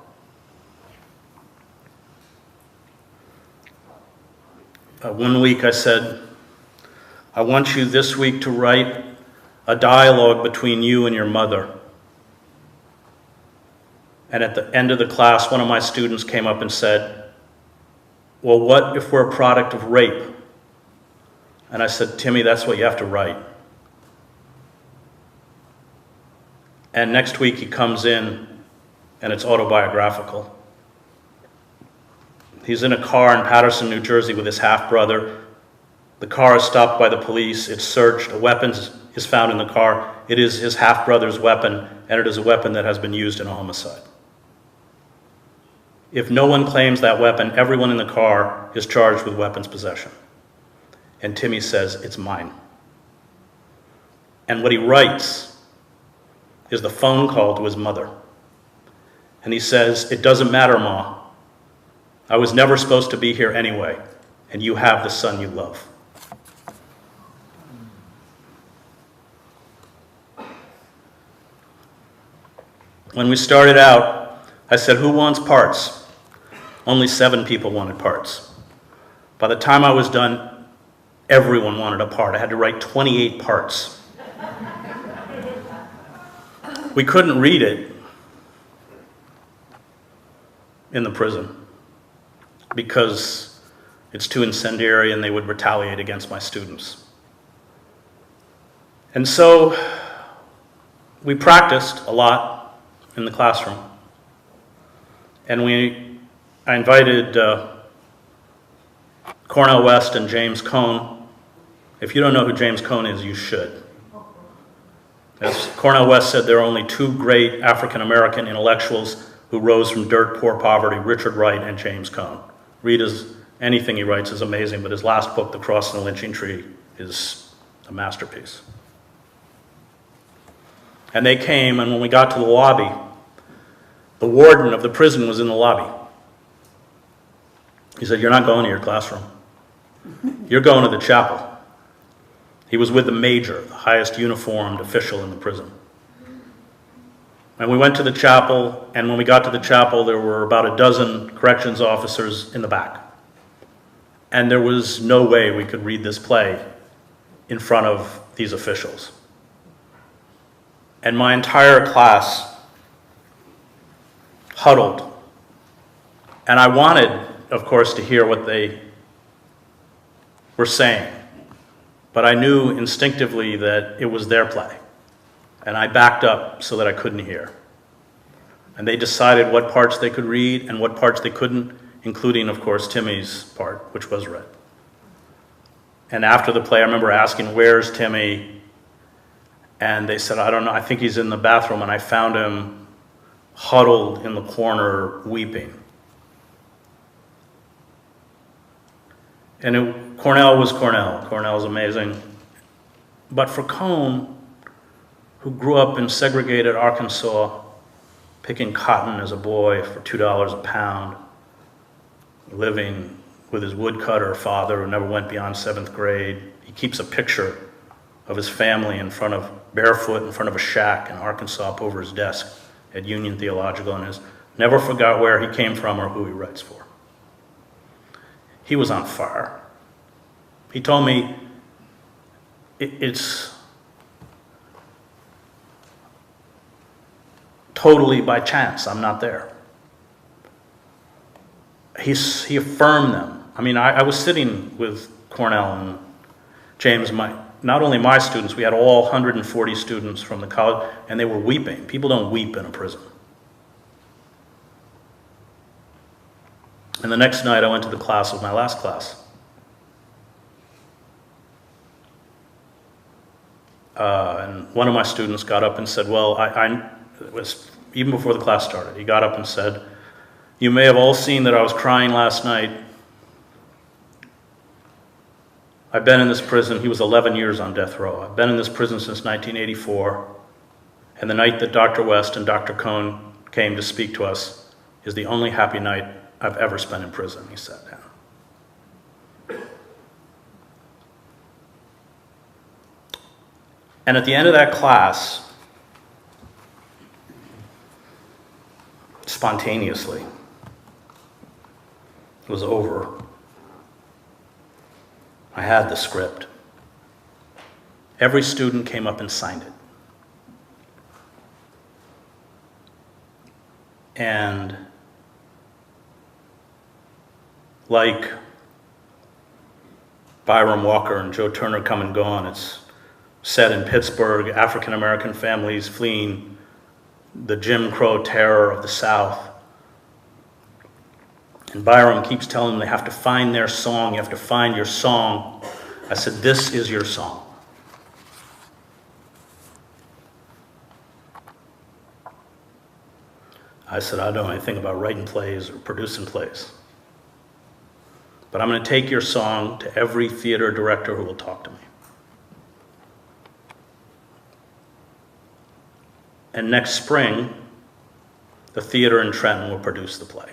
One week I said, I want you this week to write a dialogue between you and your mother. And at the end of the class, one of my students came up and said, well, what if we're a product of rape? And I said, Timmy, that's what you have to write. And next week he comes in and it's autobiographical. He's in a car in Paterson, New Jersey with his half-brother. The car is stopped by the police. It's searched. A weapon is found in the car. It is his half-brother's weapon, and it is a weapon that has been used in a homicide. If no one claims that weapon, everyone in the car is charged with weapons possession. And Timmy says, it's mine. And what he writes is the phone call to his mother. And he says, it doesn't matter, Ma. I was never supposed to be here anyway, and you have the son you love. When we started out, I said, who wants parts? Only 7 people wanted parts. By the time I was done, everyone wanted a part. I had to write 28 parts. We couldn't read it in the prison because it's too incendiary and they would retaliate against my students. And so we practiced a lot in the classroom. And I invited Cornel West and James Cone. If you don't know who James Cone is, you should. As Cornel West said, there are only 2 great African-American intellectuals who rose from dirt poor poverty, Richard Wright and James Cone. Read anything he writes is amazing, but his last book, The Cross and the Lynching Tree, is a masterpiece. And they came, and when we got to the lobby, the warden of the prison was in the lobby. He said, you're not going to your classroom. You're going to the chapel. He was with the major, the highest uniformed official in the prison. And we went to the chapel, and when we got to the chapel, there were about a dozen corrections officers in the back. And there was no way we could read this play in front of these officials. And my entire class huddled. And I wanted, of course, to hear what they were saying. But I knew instinctively that it was their play. And I backed up so that I couldn't hear. And they decided what parts they could read and what parts they couldn't, including, of course, Timmy's part, which was read. And after the play, I remember asking, where's Timmy? And they said, I don't know, I think he's in the bathroom. And I found him huddled in the corner, weeping. And Cornell was Cornell. Cornell's amazing. But for Cone, who grew up in segregated Arkansas, picking cotton as a boy for $2 a pound, living with his woodcutter father who never went beyond 7th grade. He keeps a picture of his family barefoot in front of a shack in Arkansas up over his desk at Union Theological, and has never forgot where he came from or who he writes for. He was on fire. He told me it's totally by chance I'm not there. He affirmed them. I mean, I was sitting with Cornell and James, not only my students, we had all 140 students from the college, and they were weeping. People don't weep in a prison. And the next night I went to the class of my last class. And one of my students got up and said, well, it was even before the class started, he got up and said, you may have all seen that I was crying last night. I've been in this prison. He was 11 years on death row. I've been in this prison since 1984. And the night that Dr. West and Dr. Cohn came to speak to us is the only happy night I've ever spent in prison. He sat down. And at the end of that class, spontaneously, it was over. I had the script. Every student came up and signed it. And like Byram Walker and Joe Turner Come and Gone, it's set in Pittsburgh, African-American families fleeing the Jim Crow terror of the South. And Byram keeps telling them they have to find their song. You have to find your song. I said, this is your song. I said, I don't know anything about writing plays or producing plays. But I'm going to take your song to every theater director who will talk to me. And next spring, the theater in Trenton will produce the play.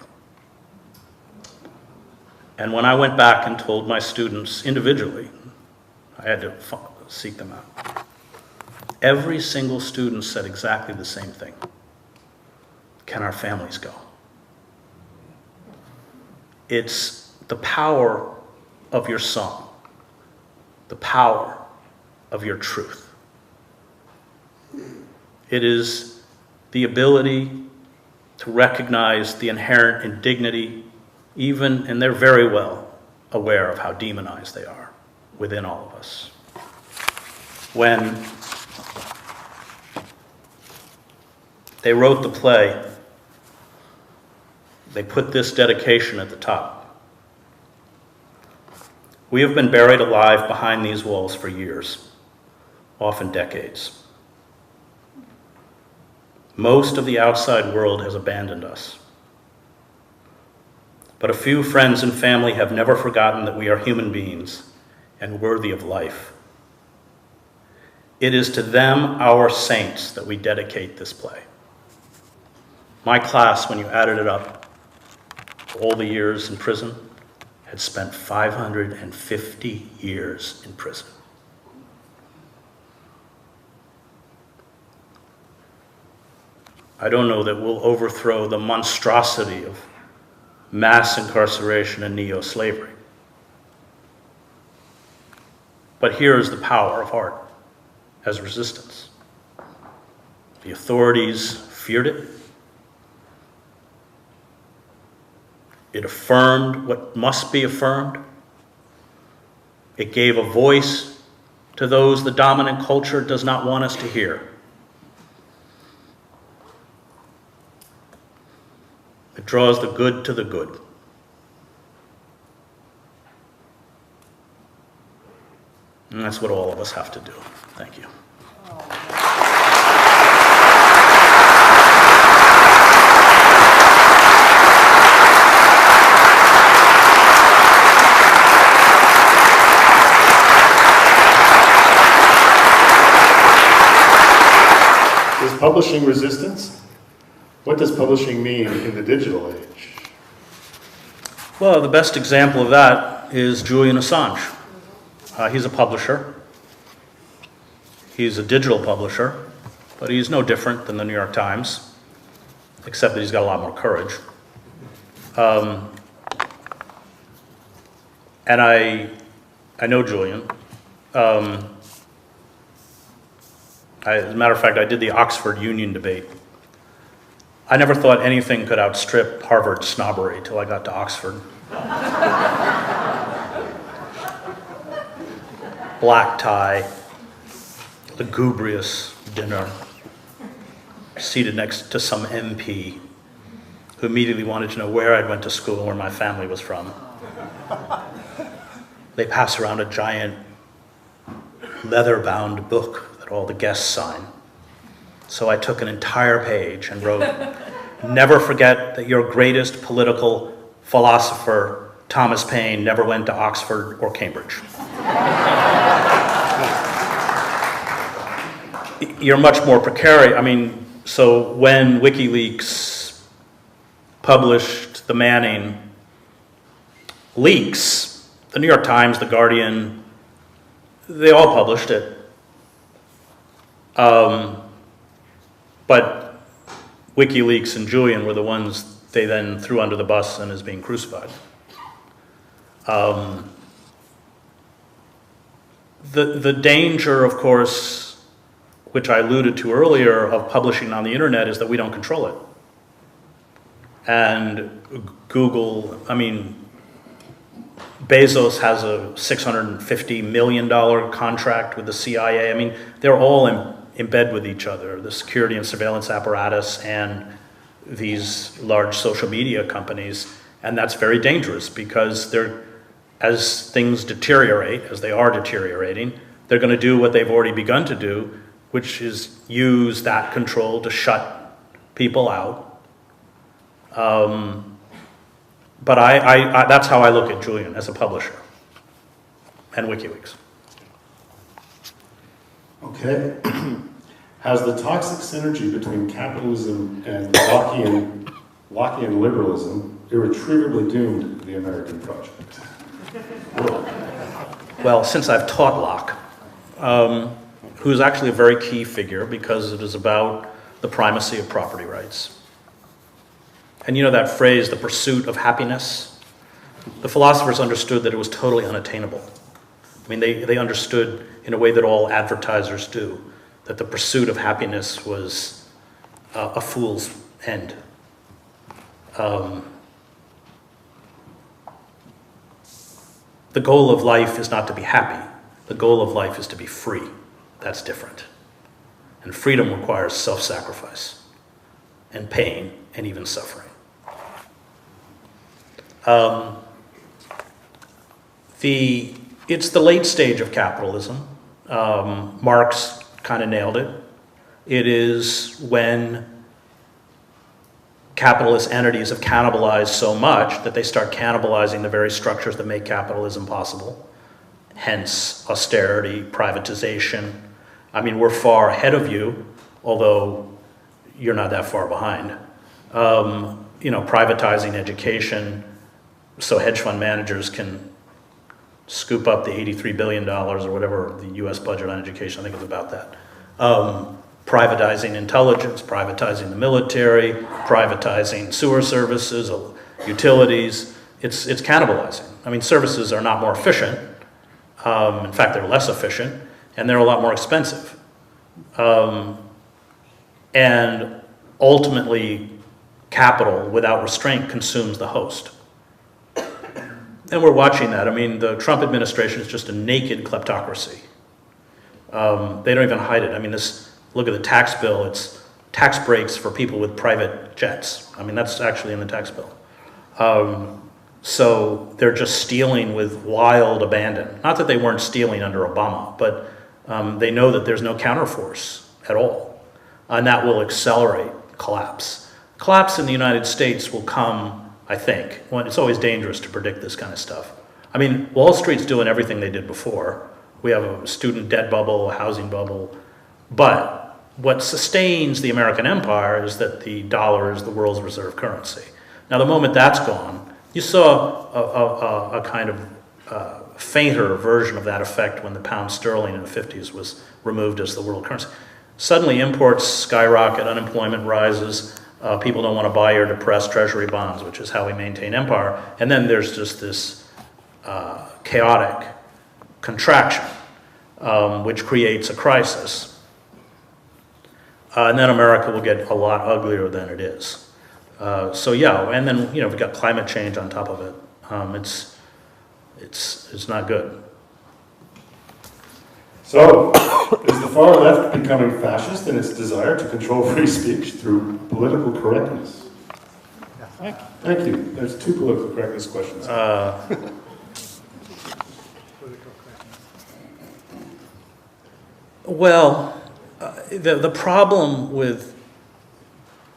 And when I went back and told my students individually, I had to seek them out. Every single student said exactly the same thing. Can our families go? It's the power of your song, the power of your truth. It is the ability to recognize the inherent indignity, even, and they're very well aware of how demonized they are within all of us. When they wrote the play, they put this dedication at the top. We have been buried alive behind these walls for years, often decades. Most of the outside world has abandoned us. But a few friends and family have never forgotten that we are human beings and worthy of life. It is to them, our saints, that we dedicate this play. My class, when you added it up, all the years in prison, had spent 550 years in prison. I don't know that we'll overthrow the monstrosity of mass incarceration and neo-slavery. But here is the power of art as resistance. The authorities feared it. It affirmed what must be affirmed. It gave a voice to those the dominant culture does not want us to hear. It draws the good to the good. And that's what all of us have to do. Thank you. Is publishing resistance? What does publishing mean in the digital age? Well, the best example of that is Julian Assange. He's a publisher. He's a digital publisher, but he's no different than the New York Times, except that he's got a lot more courage. And I know Julian. As a matter of fact, I did the Oxford Union debate. I never thought anything could outstrip Harvard snobbery till I got to Oxford. Black tie, lugubrious dinner, seated next to some MP who immediately wanted to know where I went to school and where my family was from. They pass around a giant leather-bound book that all the guests sign. So I took an entire page and wrote, "Never forget that your greatest political philosopher, Thomas Paine, never went to Oxford or Cambridge." You're much more precarious. I mean, so when WikiLeaks published the Manning leaks, the New York Times, The Guardian, they all published it. But WikiLeaks and Julian were the ones they then threw under the bus and is being crucified. The danger, of course, which I alluded to earlier, of publishing on the internet is that we don't control it. And Google, I mean, Bezos has a $650 million contract with the CIA. I mean, they're all in bed with each other, the security and surveillance apparatus and these large social media companies. And that's very dangerous because as things deteriorate, as they are deteriorating, they're going to do what they've already begun to do, which is use that control to shut people out. But that's how I look at Julian as a publisher and WikiLeaks. Okay. Has the toxic synergy between capitalism and Lockean liberalism irretrievably doomed the American project? Well, since I've taught Locke, who's actually a very key figure because it is about the primacy of property rights. And you know that phrase, the pursuit of happiness? The philosophers understood that it was totally unattainable. I mean, they understood in a way that all advertisers do, that the pursuit of happiness was a fool's end. The goal of life is not to be happy. The goal of life is to be free. That's different. And freedom requires self-sacrifice and pain and even suffering. It's the late stage of capitalism. Marx kind of nailed it. It is when capitalist entities have cannibalized so much that they start cannibalizing the very structures that make capitalism possible. Hence, austerity, privatization. I mean, we're far ahead of you, although you're not that far behind. Privatizing education so hedge fund managers can scoop up the $83 billion or whatever the US budget on education, I think it's about that. Privatizing intelligence, privatizing the military, privatizing sewer services, utilities. It's cannibalizing. I mean, services are not more efficient. In fact, they're less efficient, and they're a lot more expensive. And ultimately, capital without restraint consumes the host. And we're watching that. I mean, the Trump administration is just a naked kleptocracy. They don't even hide it. I mean, look at the tax bill. It's tax breaks for people with private jets. I mean, that's actually in the tax bill. So they're just stealing with wild abandon. Not that they weren't stealing under Obama, but they know that there's no counterforce at all. And that will accelerate collapse. Collapse in the United States will come, I think. It's always dangerous to predict this kind of stuff. I mean, Wall Street's doing everything they did before. We have a student debt bubble, a housing bubble, but what sustains the American empire is that the dollar is the world's reserve currency. Now, the moment that's gone, you saw a kind of fainter version of that effect when the pound sterling in the 50s was removed as the world currency. Suddenly, imports skyrocket, unemployment rises, people don't want to buy or depress treasury bonds, which is how we maintain empire. And then there's just this chaotic contraction, which creates a crisis. And then America will get a lot uglier than it is. So yeah, and then we've got climate change on top of it. It's not good. So, is the far left becoming fascist in its desire to control free speech through political correctness? Thank you. There's 2 political correctness questions. Well, the problem with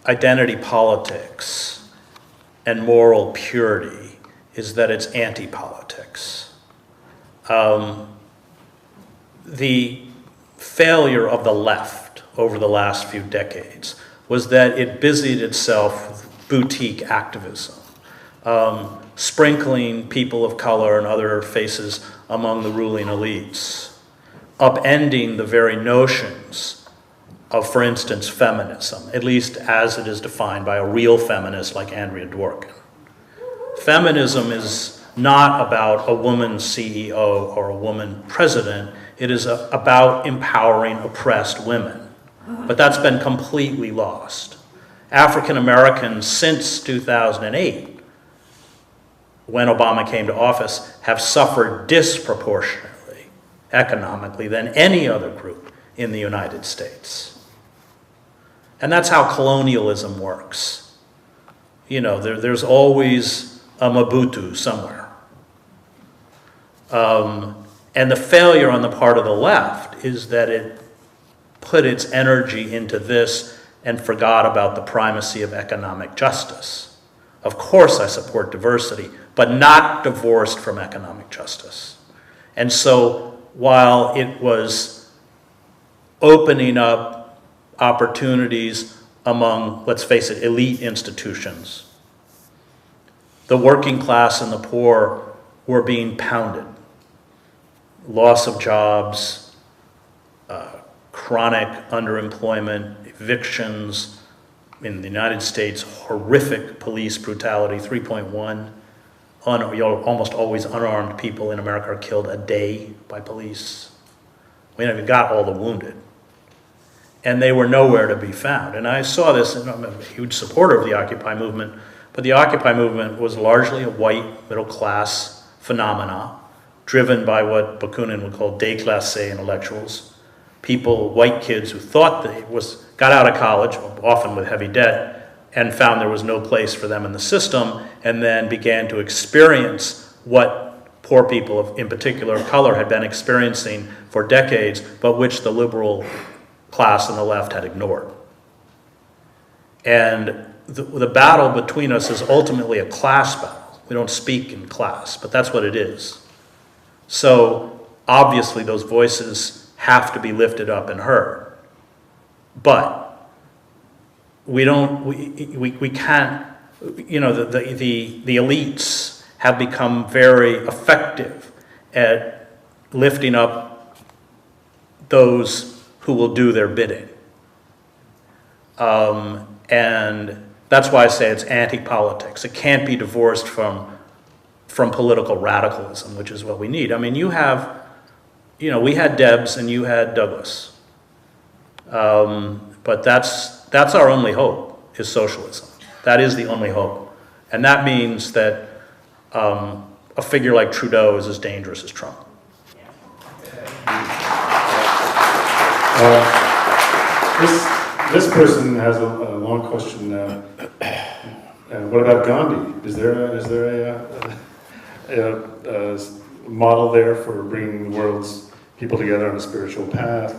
identity politics and moral purity is that it's anti-politics. The failure of the left over the last few decades was that it busied itself with boutique activism, sprinkling people of color and other faces among the ruling elites, upending the very notions of, for instance, feminism, at least as it is defined by a real feminist like Andrea Dworkin. Feminism is not about a woman CEO or a woman president. It is about empowering oppressed women. But that's been completely lost. African Americans since 2008, when Obama came to office, have suffered disproportionately economically than any other group in the United States. And that's how colonialism works. There's always a Mobutu somewhere. And the failure on the part of the left is that it put its energy into this and forgot about the primacy of economic justice. Of course I support diversity, but not divorced from economic justice. And so while it was opening up opportunities among, let's face it, elite institutions, the working class and the poor were being pounded. Loss of jobs, chronic underemployment, evictions, in the United States, horrific police brutality, 3.1. Almost always unarmed people in America are killed a day by police. We haven't got all the wounded. And they were nowhere to be found. And I saw this, and I'm a huge supporter of the Occupy movement, but the Occupy movement was largely a white middle-class phenomena, driven by what Bakunin would call déclassé intellectuals, people, white kids who thought they got out of college, often with heavy debt, and found there was no place for them in the system, and then began to experience what poor people, in particular of color, had been experiencing for decades, but which the liberal class and the left had ignored. And the battle between us is ultimately a class battle. We don't speak in class, but that's what it is. So obviously those voices have to be lifted up and heard. But we can't, the elites have become very effective at lifting up those who will do their bidding. And that's why I say it's anti-politics. It can't be divorced from political radicalism, which is what we need. I mean, we had Debs and you had Douglas. But that's our only hope, is socialism. That is the only hope. And that means that a figure like Trudeau is as dangerous as Trump. This person has a long question. What about Gandhi? Is there a model there for bringing the world's people together on a spiritual path,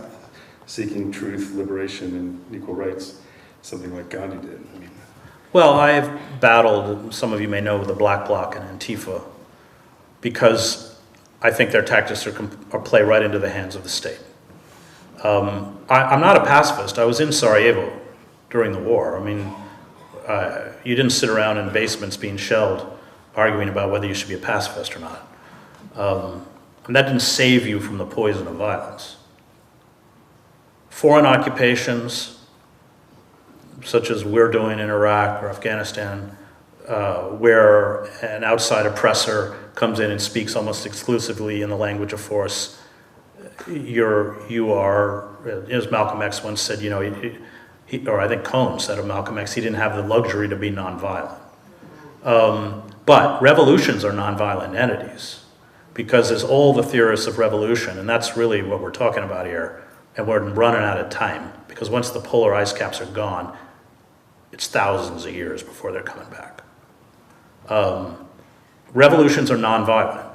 seeking truth, liberation, and equal rights, something like Gandhi did? Well, I've battled, some of you may know, the Black Bloc and Antifa, because I think their tactics are play right into the hands of the state. I'm not a pacifist. I was in Sarajevo during the war. I mean, you didn't sit around in basements being shelled arguing about whether you should be a pacifist or not. And that didn't save you from the poison of violence. Foreign occupations, such as we're doing in Iraq or Afghanistan, where an outside oppressor comes in and speaks almost exclusively in the language of force, you are, as Malcolm X once said, you know, or I think Cohn said of Malcolm X, he didn't have the luxury to be nonviolent. But revolutions are nonviolent entities, because as all the theorists of revolution, and that's really what we're talking about here, and we're running out of time, because once the polar ice caps are gone, it's thousands of years before they're coming back. Revolutions are nonviolent.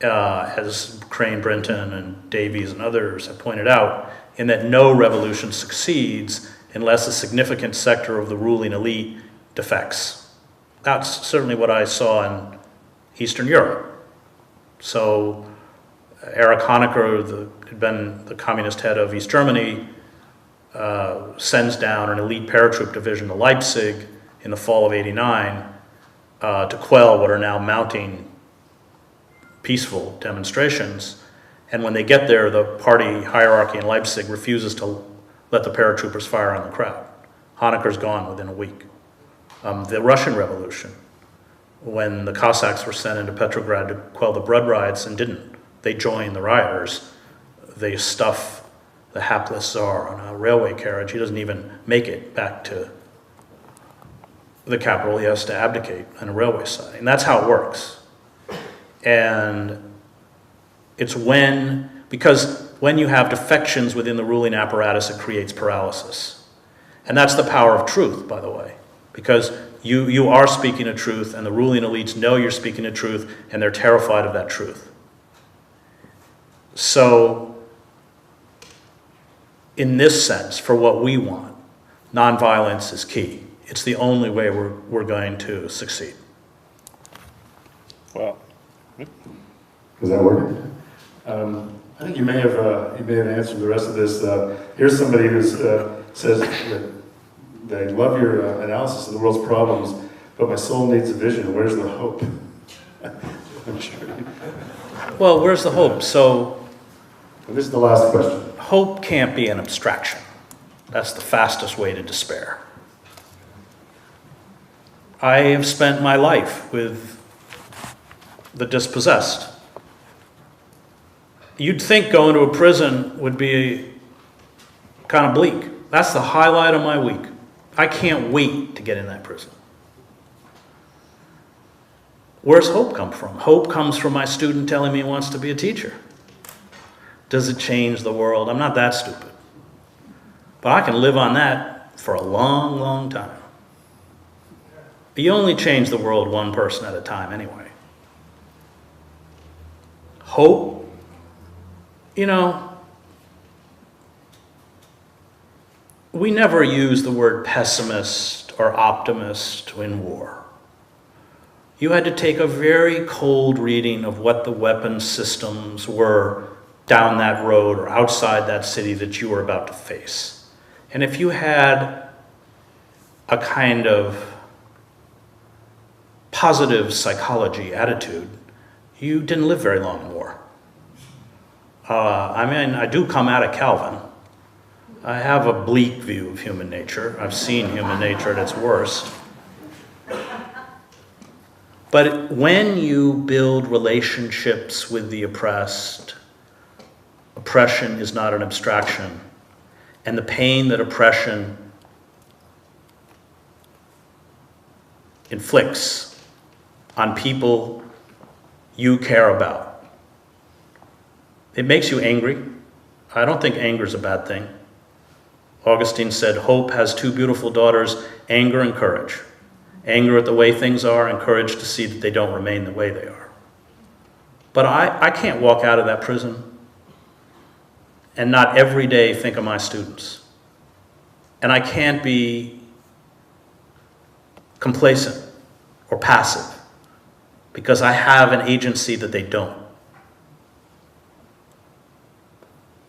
As Crane Brinton and Davies and others have pointed out, in that no revolution succeeds unless a significant sector of the ruling elite defects. That's certainly what I saw in Eastern Europe. So Erich Honecker, who'd been the communist head of East Germany, sends down an elite paratroop division to Leipzig in the fall of '89 to quell what are now mounting peaceful demonstrations. And when they get there, the party hierarchy in Leipzig refuses to let the paratroopers fire on the crowd. Honecker's gone within a week. The Russian Revolution, when the Cossacks were sent into Petrograd to quell the blood riots and didn't, they joined the rioters. They stuff the hapless Tsar on a railway carriage. He doesn't even make it back to the capital. He has to abdicate on a railway siding. And that's how it works. And it's because when you have defections within the ruling apparatus, it creates paralysis. And that's the power of truth, by the way, because you are speaking a truth, and the ruling elites know you're speaking a truth, and they're terrified of that truth. So, in this sense, for what we want, nonviolence is key. It's the only way we're going to succeed. Well, is that working? I think you may have answered the rest of this. Here's somebody who says that they love your analysis of the world's problems, but my soul needs a vision. Where's the hope? I'm sure. Well, where's the hope? So, this is the last question. Hope can't be an abstraction. That's the fastest way to despair. I have spent my life with the dispossessed. You'd think going to a prison would be kind of bleak. That's the highlight of my week. I can't wait to get in that prison. Where's hope come from? Hope comes from my student telling me he wants to be a teacher. Does it change the world? I'm not that stupid. But I can live on that for a long, long time. You only change the world one person at a time anyway. Hope, you know, we never use the word pessimist or optimist in war. You had to take a very cold reading of what the weapons systems were down that road or outside that city that you were about to face. And if you had a kind of positive psychology attitude, you didn't live very long in war. I mean, I do come out of Calvin. I have a bleak view of human nature. I've seen human nature at its worst. But when you build relationships with the oppressed, oppression is not an abstraction. And the pain that oppression inflicts on people you care about, it makes you angry. I don't think anger is a bad thing. Augustine said, hope has two beautiful daughters, anger and courage. Anger at the way things are, and courage to see that they don't remain the way they are. But I can't walk out of that prison and not every day think of my students. And I can't be complacent or passive because I have an agency that they don't.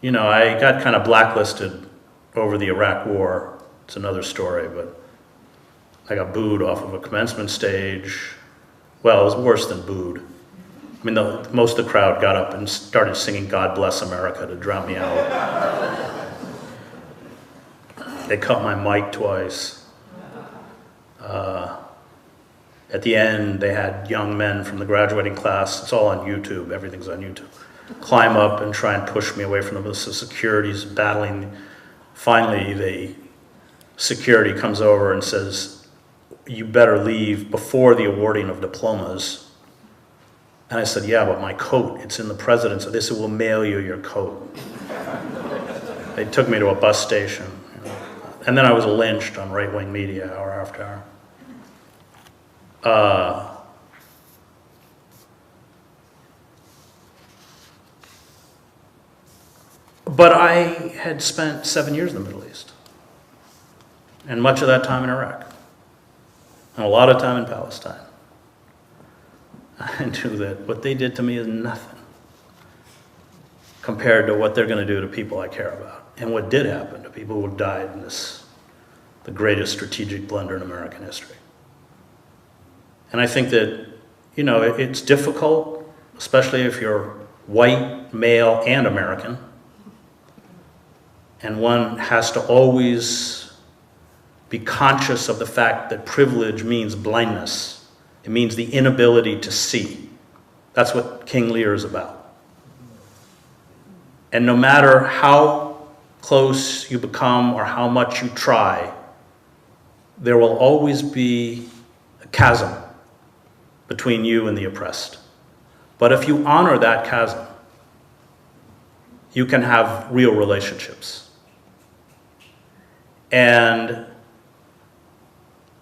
you know, I got kind of blacklisted over the Iraq War. It's another story, but I got booed off of a commencement stage. Well, it was worse than booed. I mean, most of the crowd got up and started singing God Bless America to drown me out. They cut my mic twice. At the end, they had young men from the graduating class, it's all on YouTube, everything's on YouTube, climb up and try and push me away from them. The security's battling. Finally, the security comes over and says, you better leave before the awarding of diplomas. And I said, yeah, but my coat, it's in the president's. They said, we'll mail you your coat. They took me to a bus station. And then I was lynched on right-wing media hour after hour. But I had spent 7 years in the Middle East, and much of that time in Iraq, and a lot of time in Palestine. I knew that what they did to me is nothing compared to what they're going to do to people I care about, and what did happen to people who died in this, the greatest strategic blunder in American history. And I think that, you know, it's difficult, especially if you're white, male, and American. And one has to always be conscious of the fact that privilege means blindness. It means the inability to see. That's what King Lear is about. And no matter how close you become or how much you try, there will always be a chasm between you and the oppressed. But if you honor that chasm, you can have real relationships. And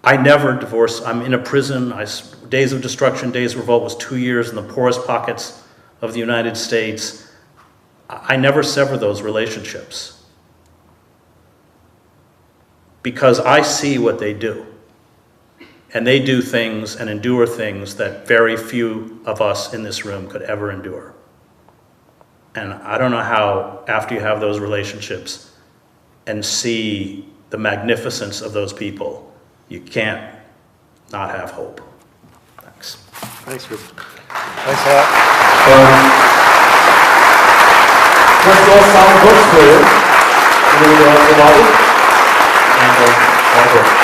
I never divorced. I'm in a prison. Days of Destruction, Days of Revolt was 2 years in the poorest pockets of the United States. I never sever those relationships because I see what they do. And they do things and endure things that very few of us in this room could ever endure. And I don't know how, after you have those relationships and see the magnificence of those people, you can't not have hope. Thanks. Thanks, Ruth. Thanks a lot. Let's all sign books, please. And then we'll go out to the lobby. And